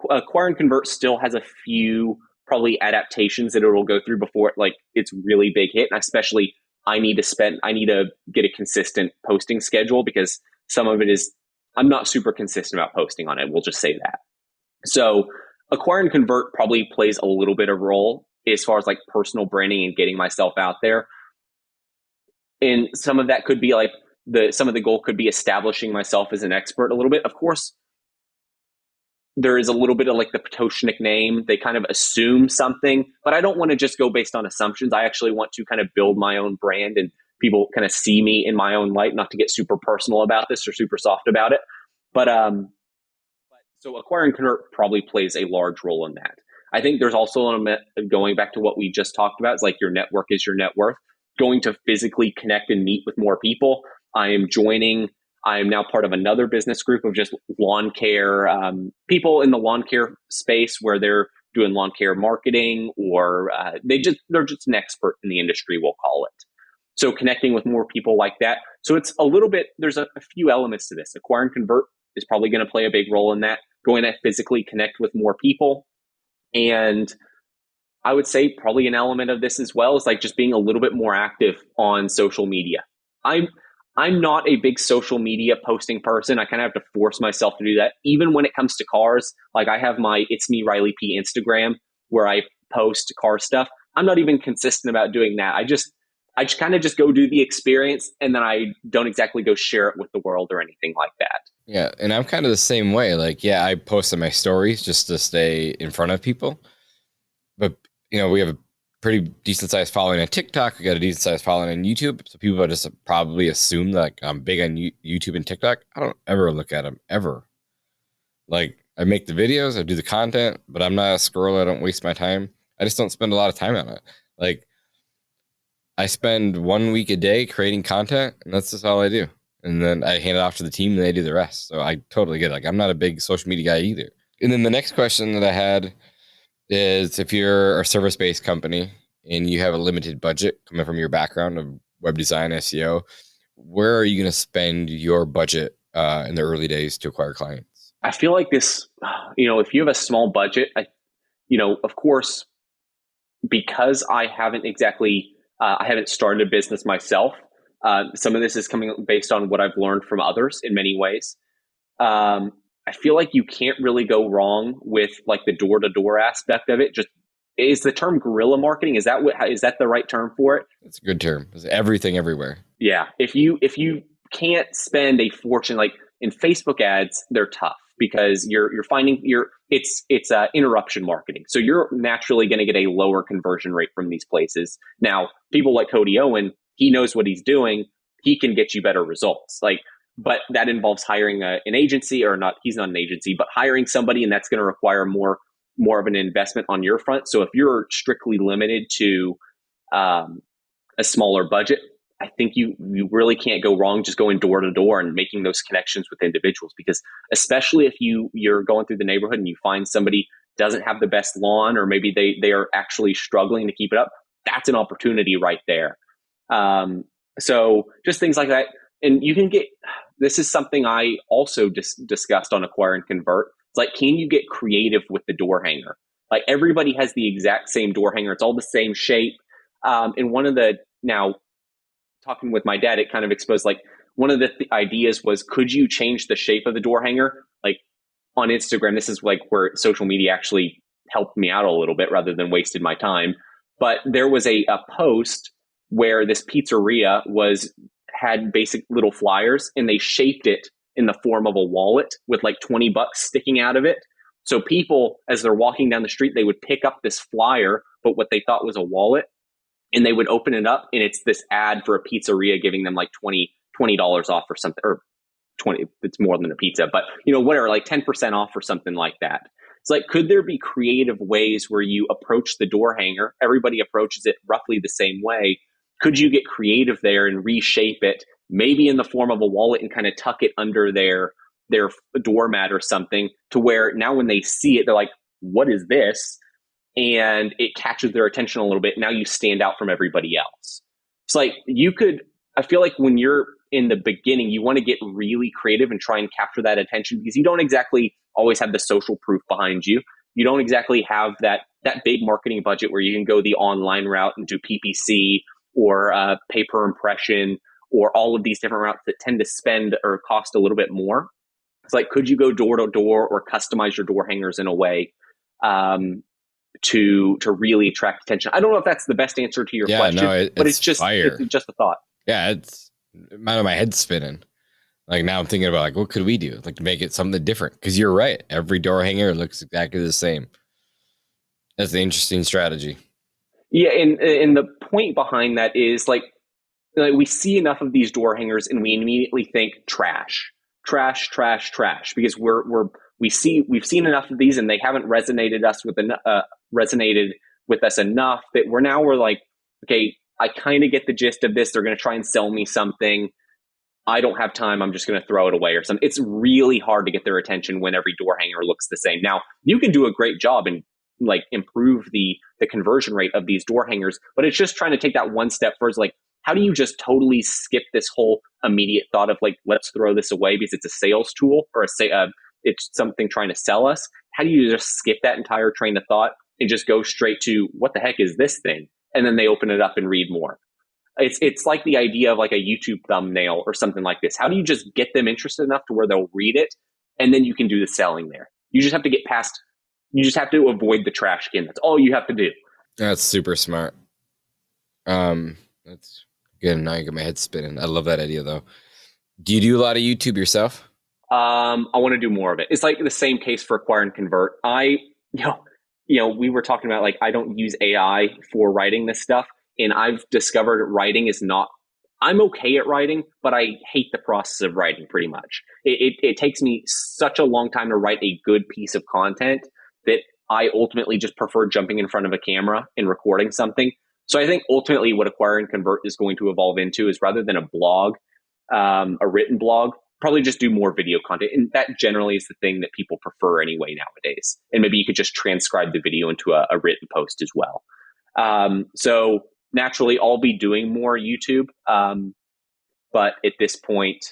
acquire and convert still has a few probably adaptations that it'll go through before it's really big hit. And especially I need to get a consistent posting schedule, because some of it is, I'm not super consistent about posting on it. We'll just say that. So acquire and convert probably plays a little bit of role as far as like personal branding and getting myself out there. And some of that could be like some of the goal could be establishing myself as an expert a little bit. Of course, there is a little bit of like the Pototschnik name. They kind of assume something, but I don't want to just go based on assumptions. I actually want to kind of build my own brand and people kind of see me in my own light, not to get super personal about this or super soft about it. But so acquire and convert probably plays a large role in that. I think there's also an element, going back to what we just talked about, it's like your network is your net worth. Going to physically connect and meet with more people. I am now part of another business group of just lawn care people in the lawn care space, where they're doing lawn care marketing, or they're just an expert in the industry, we'll call it. So connecting with more people like that. So it's a little bit, there's a few elements to this. Acquire and convert is probably going to play a big role in that. Going to physically connect with more people. And I would say probably an element of this as well is like just being a little bit more active on social media. I'm not a big social media posting person. I kind of have to force myself to do that. Even when it comes to cars, like I have my It's Me Riley P Instagram where I post car stuff. I'm not even consistent about doing that. I just kind of just go do the experience, and then I don't exactly go share it with the world or anything like that. Yeah. And I'm kind of the same way. Like, yeah, I post on my stories just to stay in front of people. But, we have a pretty decent sized following on TikTok. We got a decent sized following on YouTube. So people just probably assume that like, I'm big on YouTube and TikTok. I don't ever look at them ever. Like, I make the videos, I do the content, but I'm not a scroller. I don't waste my time. I just don't spend a lot of time on it. Like, I spend 1 week a day creating content, and that's just all I do. And then I hand it off to the team and they do the rest. So I totally get it. Like, I'm not a big social media guy either. And then the next question that I had is, if you're a service-based company and you have a limited budget coming from your background of web design, SEO, where are you going to spend your budget in the early days to acquire clients? I feel like this, if you have a small budget, of course, because I haven't started a business myself. Some of this is coming based on what I've learned from others in many ways. I feel like you can't really go wrong with like the door-to-door aspect of it. Just is the term guerrilla marketing, is that the right term for it? It's a good term. It's everything everywhere. Yeah. If you can't spend a fortune, like in Facebook ads, they're tough because you're finding it's interruption marketing. So you're naturally going to get a lower conversion rate from these places. Now, people like Cody Owen, he knows what he's doing. He can get you better results. But that involves hiring an agency, or not. He's not an agency, but hiring somebody, and that's going to require more of an investment on your front. So if you're strictly limited to a smaller budget, I think you really can't go wrong just going door to door and making those connections with individuals, because especially if you're going through the neighborhood and you find somebody doesn't have the best lawn, or maybe they are actually struggling to keep it up, that's an opportunity right there. So just things like that. And you can this is something I also discussed on Acquire and Convert. It's like, can you get creative with the door hanger? Like, everybody has the exact same door hanger. It's all the same shape. And now talking with my dad, it kind of exposed, like, one of the ideas was, could you change the shape of the door hanger? Like on Instagram, this is like where social media actually helped me out a little bit rather than wasted my time. But there was a post where this pizzeria had basic little flyers, and they shaped it in the form of a wallet with like $20 sticking out of it. So people, as they're walking down the street, they would pick up this flyer, but what they thought was a wallet, and they would open it up, and it's this ad for a pizzeria giving them like $20 off or something, or 20, it's more than a pizza, but whatever, like 10% off or something like that. It's like, could there be creative ways where you approach the door hanger? Everybody approaches it roughly the same way. Could you get creative there and reshape it, maybe in the form of a wallet, and kind of tuck it under their doormat or something, to where now when they see it, they're like, what is this? And it catches their attention a little bit. Now you stand out from everybody else. It's like, I feel like when you're in the beginning, you want to get really creative and try and capture that attention, because you don't exactly always have the social proof behind you. You don't exactly have that big marketing budget where you can go the online route and do PPC, or pay per impression, or all of these different routes that tend to spend or cost a little bit more. It's like, could you go door to door or customize your door hangers in a way to really attract attention? I don't know if that's the best answer to your question, but it's just a thut. Yeah, it's my head's spinning. Like, now I'm thinking about, like, what could we do, like, to make it something different? Because you're right, every door hanger looks exactly the same. That's an interesting strategy. Yeah, and the point behind that is, like we see enough of these door hangers and we immediately think trash, because we've seen enough of these, and they haven't resonated with us enough that we're like, okay, I kind of get the gist of this. They're going to try and sell me something. I don't have time. I'm just going to throw it away or something. It's really hard to get their attention when every door hanger looks the same. Now, you can do a great job and like improve the conversion rate of these door hangers, but it's just trying to take that one step further. Like, how do you just totally skip this whole immediate thought of like, let's throw this away because it's a sales tool, or it's something trying to sell us? How do you just skip that entire train of thought and just go straight to, what the heck is this thing? And then they open it up and read more. It's like the idea of like a YouTube thumbnail or something like this. How do you just get them interested enough to where they'll read it, and then you can do the selling there? You just have to avoid the trash can. That's all you have to do. That's super smart. That's good. Now you get my head spinning. I love that idea though. Do you do a lot of YouTube yourself? I want to do more of it. It's like the same case for Acquire and Convert. We were talking about, like, I don't use AI for writing this stuff, and I've discovered writing is not, I'm okay at writing, but I hate the process of writing pretty much. It takes me such a long time to write a good piece of content that I ultimately just prefer jumping in front of a camera and recording something. So I think ultimately what Acquire and Convert is going to evolve into is, rather than a blog, a written blog, probably just do more video content. And that generally is the thing that people prefer anyway nowadays. And maybe you could just transcribe the video into a written post as well. So naturally, I'll be doing more YouTube. But at this point,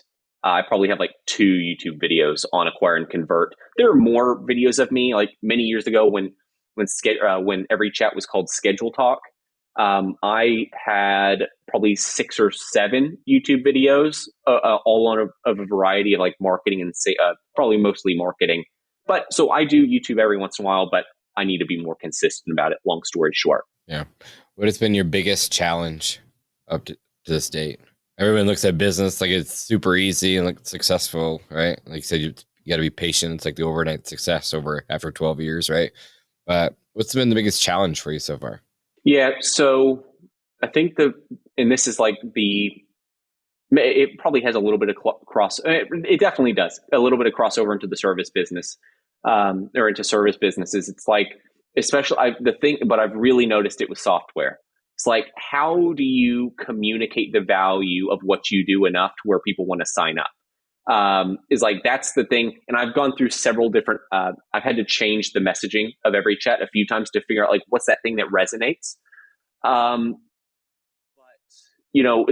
I probably have like 2 YouTube videos on Acquire and Convert. There are more videos of me, like many years ago when EveryChat was called Schedule Talk. I had probably 6 or 7 YouTube videos, all on a variety of like marketing and probably mostly marketing. But so I do YouTube every once in a while, but I need to be more consistent about it. Long story short. Yeah. What has been your biggest challenge up to this date? Everyone looks at business like it's super easy and like successful, right? Like you said, you got to be patient. It's like the overnight success after 12 years, right? But what's been the biggest challenge for you so far? Yeah. So I think and this is like it probably has a little bit of it definitely does a little bit of crossover into the service business, or into service businesses. It's like, especially but I've really noticed it with software. It's like, how do you communicate the value of what you do enough to where people want to sign up? Is like, that's the thing. And I've gone through several different, I've had to change the messaging of EveryChat a few times to figure out like, what's that thing that resonates?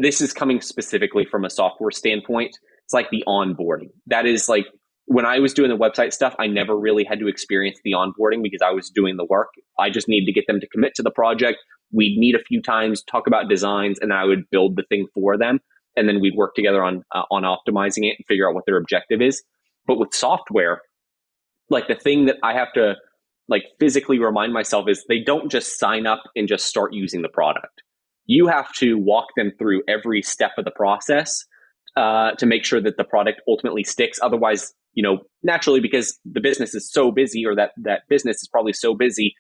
This is coming specifically from a software standpoint. It's like the onboarding. That is like, when I was doing the website stuff, I never really had to experience the onboarding because I was doing the work. I just needed to get them to commit to the project. We'd meet a few times, talk about designs, and I would build the thing for them. And then we'd work together on optimizing it and figure out what their objective is. But with software, like the thing that I have to like physically remind myself is they don't just sign up and just start using the product. You have to walk them through every step of the process to make sure that the product ultimately sticks. Otherwise, naturally, because the business is so busy, or that business is probably so busy,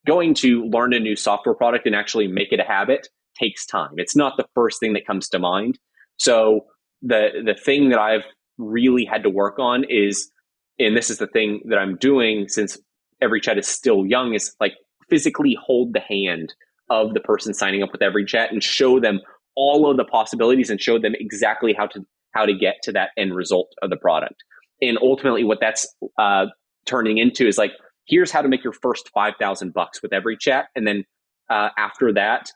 going to learn a new software product and actually make it a habit takes time. It's not the first thing that comes to mind. So the thing that I've really had to work on is, and this is the thing that I'm doing since EveryChat is still young, is like physically hold the hand of the person signing up with EveryChat and show them all of the possibilities and show them exactly how to get to that end result of the product. And ultimately what that's turning into is like, here's how to make your first $5,000 with EveryChat. And then after that,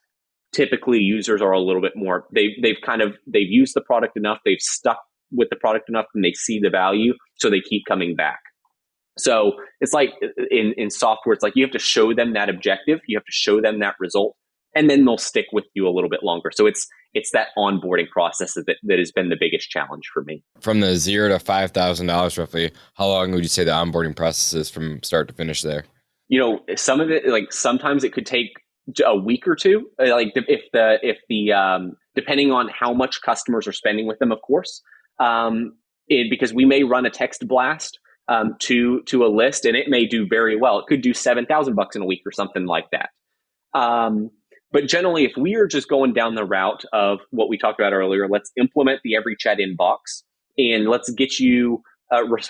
typically users are a little bit more, they've used the product enough, they've stuck with the product enough, and they see the value, so they keep coming back. So it's like in software, it's like you have to show them that objective, you have to show them that result, and then they'll stick with you a little bit longer. So it's that onboarding process that has been the biggest challenge for me. From the $0 to $5,000 roughly, how long would you say the onboarding process is from start to finish there? Some of it, like sometimes it could take a week or two, like if the depending on how much customers are spending with them, of course, because we may run a text blast to a list, and it may do very well. It could do $7,000 in a week or something like that. But generally, if we are just going down the route of what we talked about earlier, let's implement the EveryChat inbox and let's get you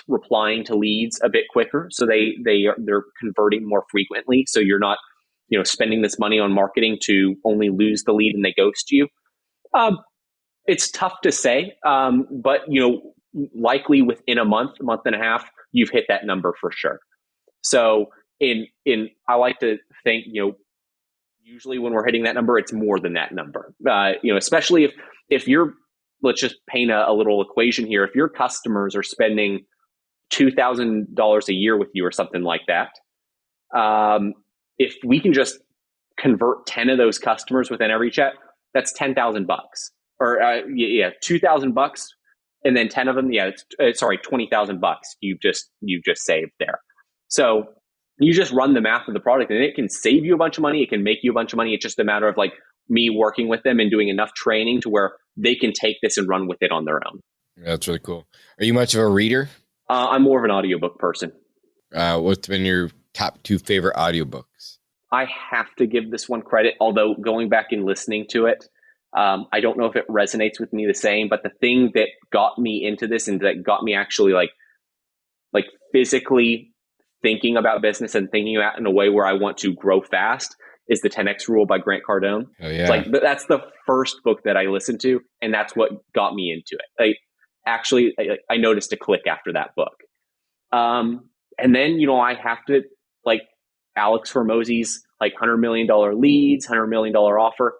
replying to leads a bit quicker, so they're converting more frequently. So you're not spending this money on marketing to only lose the lead and they ghost you. It's tough to say, but likely within a month and a half, you've hit that number for sure. So I like to think, usually when we're hitting that number, it's more than that number. Especially if you're, let's just paint a little equation here. If your customers are spending $2,000 a year with you or something like that, if we can just convert 10 of those customers within EveryChat, that's $10,000 or $2,000, and then 10 of them, $20,000 you've just saved there. So you just run the math of the product, and it can save you a bunch of money. It can make you a bunch of money. It's just a matter of like me working with them and doing enough training to where they can take this and run with it on their own. Yeah, that's really cool. Are you much of a reader? I'm more of an audiobook person. What's been your top 2 favorite audiobooks? I have to give this one credit, although going back and listening to it, I don't know if it resonates with me the same, but the thing that got me into this and that got me actually like physically thinking about business and thinking about it in a way where I want to grow fast is the 10X Rule by Grant Cardone. Oh, yeah. It's that's the first book that I listened to, and that's what got me into it. I noticed a click after that book. And then, I have to Alex Hormozi's $100 million leads, $100 million offer.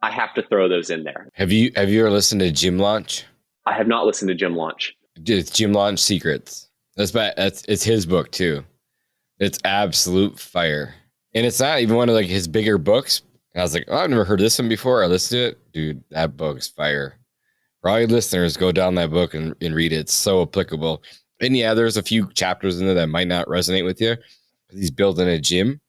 I have to throw those in there. Have you ever listened to Gym Launch? I have not listened to Gym Launch. It's Gym Launch Secrets. It's his book too. It's absolute fire. And it's not even one of his bigger books. And I was like, oh, I've never heard this one before. I listened to it. Dude, that book's fire. For all your listeners, go down that book and read it. It's so applicable. And yeah, there's a few chapters in there that might not resonate with you. He's building a gym,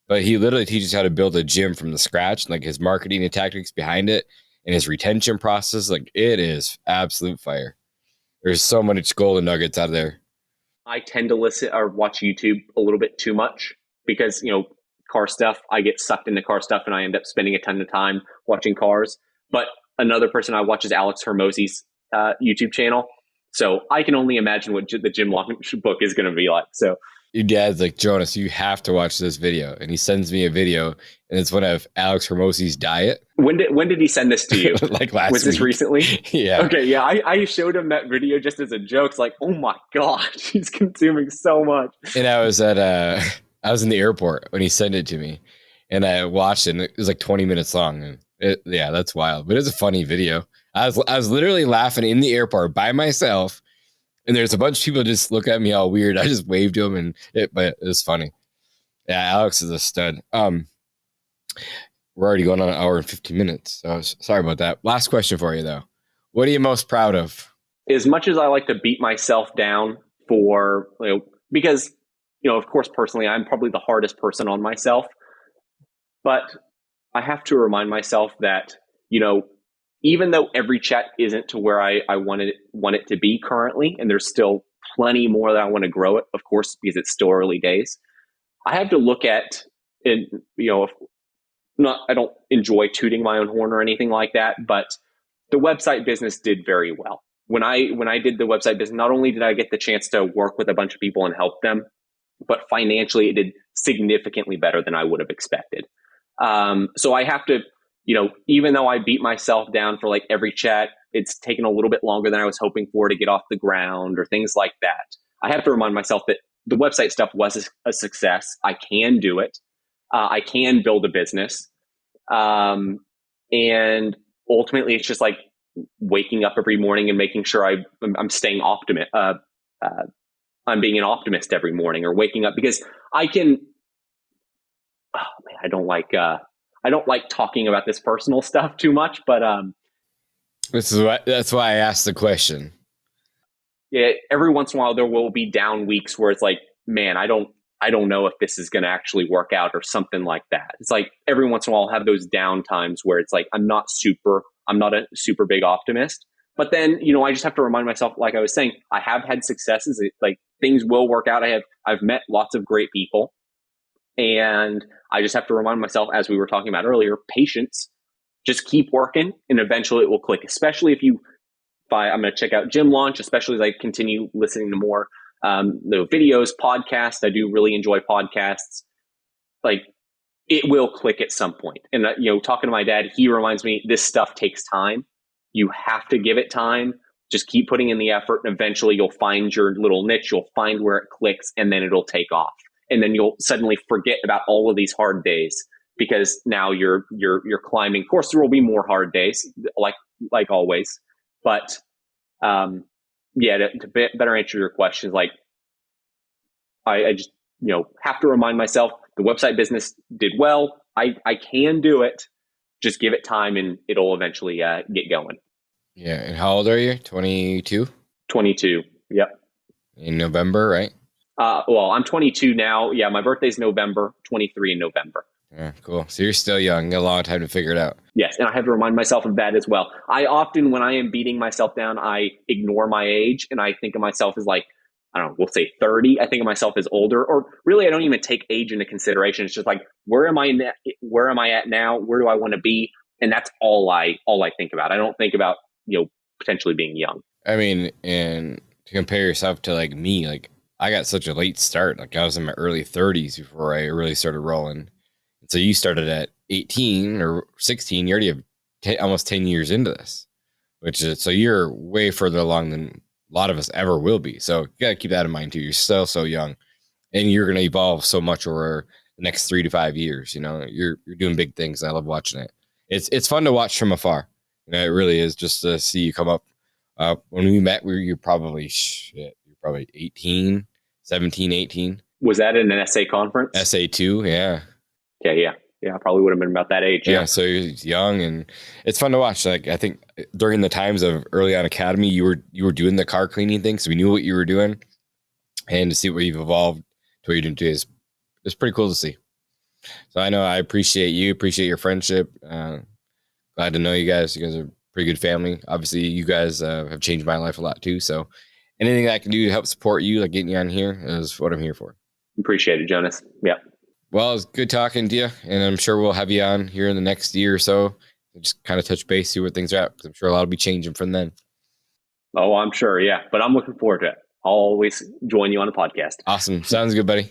but he literally teaches how to build a gym from the scratch, like his marketing and tactics behind it and his retention process. Like it is absolute fire. There's so much golden nuggets out there. I tend to listen or watch YouTube a little bit too much because, car stuff, I get sucked into car stuff and I end up spending a ton of time watching cars. But another person I watch is Alex Hermosi's YouTube channel. So I can only imagine what the Jim Launch book is going to be like. So your dad's like, Jonas, you have to watch this video. And he sends me a video, and it's one of Alex Hermosi's diet. When did he send this to you? Like last week. Was this recently? Yeah. Okay, yeah. I showed him that video just as a joke. It's like, oh my God, he's consuming so much. And I was in the airport when he sent it to me, and I watched it, and it was like 20 minutes long. And that's wild. But it's a funny video. I was literally laughing in the airport by myself, and there's a bunch of people just look at me all weird. I just waved to them, but it was funny. Yeah, Alex is a stud. We're already going on an hour and 15 minutes. So sorry about that. Last question for you though. What are you most proud of? As much as I like to beat myself down for, because, of course, personally, I'm probably the hardest person on myself, but I have to remind myself that, even though EveryChat isn't to where I want it to be currently, and there's still plenty more that I want to grow it, of course, because it's still early days, I have to look at, and I don't enjoy tooting my own horn or anything like that, but the website business did very well. When I did the website business, not only did I get the chance to work with a bunch of people and help them, but financially it did significantly better than I would have expected. So I have to, even though I beat myself down for like EveryChat, it's taken a little bit longer than I was hoping for to get off the ground or things like that. I have to remind myself that the website stuff was a success. I can do it. I can build a business. And ultimately it's just like waking up every morning and making sure I'm staying optimist. I'm being an optimist every morning, or waking up, because I can, I don't like talking about this personal stuff too much, but that's why I asked the question. Yeah, every once in a while there will be down weeks where it's like, man, I don't know if this is going to actually work out or something like that. It's like every once in a while I'll have those down times where it's like I'm not a super big optimist. But then, I just have to remind myself, like I was saying, I have had successes. Like things will work out. I've met lots of great people. And I just have to remind myself, as we were talking about earlier, patience. Just keep working and eventually it will click, especially if I'm going to check out Gym Launch, especially as I continue listening to more videos, podcasts. I do really enjoy podcasts. Like it will click at some point. And, talking to my dad, he reminds me this stuff takes time. You have to give it time. Just keep putting in the effort and eventually you'll find your little niche. You'll find where it clicks and then it'll take off. And then you'll suddenly forget about all of these hard days because now you're climbing. Of course, there will be more hard days, like always. But to better answer your questions, like I just have to remind myself the website business did well. I can do it. Just give it time and it'll eventually get going. Yeah. And how old are you? 22? 22. Yep. In November, right? Well, I'm 22 now. Yeah, my birthday's November, 23 in November. Yeah, cool. So you're still young. You got a long time to figure it out. Yes, and I have to remind myself of that as well. I often, when I am beating myself down, I ignore my age and I think of myself as like, I don't know, we'll say 30. I think of myself as older, or really I don't even take age into consideration. It's just like, where am I at now? Where do I want to be? And that's all I think about. I don't think about, potentially being young. I mean, and to compare yourself to like me, like I got such a late start. Like I was in my early 30s before I really started rolling. And so you started at 18 or 16. You already have almost 10 years into this, so you're way further along than a lot of us ever will be. So you got to keep that in mind too. You're still so young and you're going to evolve so much over the next 3 to 5 years. You're doing big things. And I love watching it. It's fun to watch from afar. It really is, just to see you come up. When we met, you're probably 18, 17, 18. Was that in an SA conference? SA2. Yeah. Okay. Yeah. Yeah. I probably would have been about that age. Yeah. So you're young and it's fun to watch. Like I think during the times of early on academy, you were doing the car cleaning thing. So we knew what you were doing, and to see what you've evolved to what you're doing today it's pretty cool to see. So I know I appreciate you, appreciate your friendship. Glad to know you guys. You guys are a pretty good family. Obviously, you guys have changed my life a lot too. So anything I can do to help support you, like getting you on here, is what I'm here for. Appreciate it, Jonas. Yeah. Well, it's good talking to you, and I'm sure we'll have you on here in the next year or so. Just kind of touch base, see where things are at, because I'm sure a lot will be changing from then. Oh, I'm sure. Yeah. But I'm looking forward to it. I'll always join you on a podcast. Awesome. Sounds good, buddy.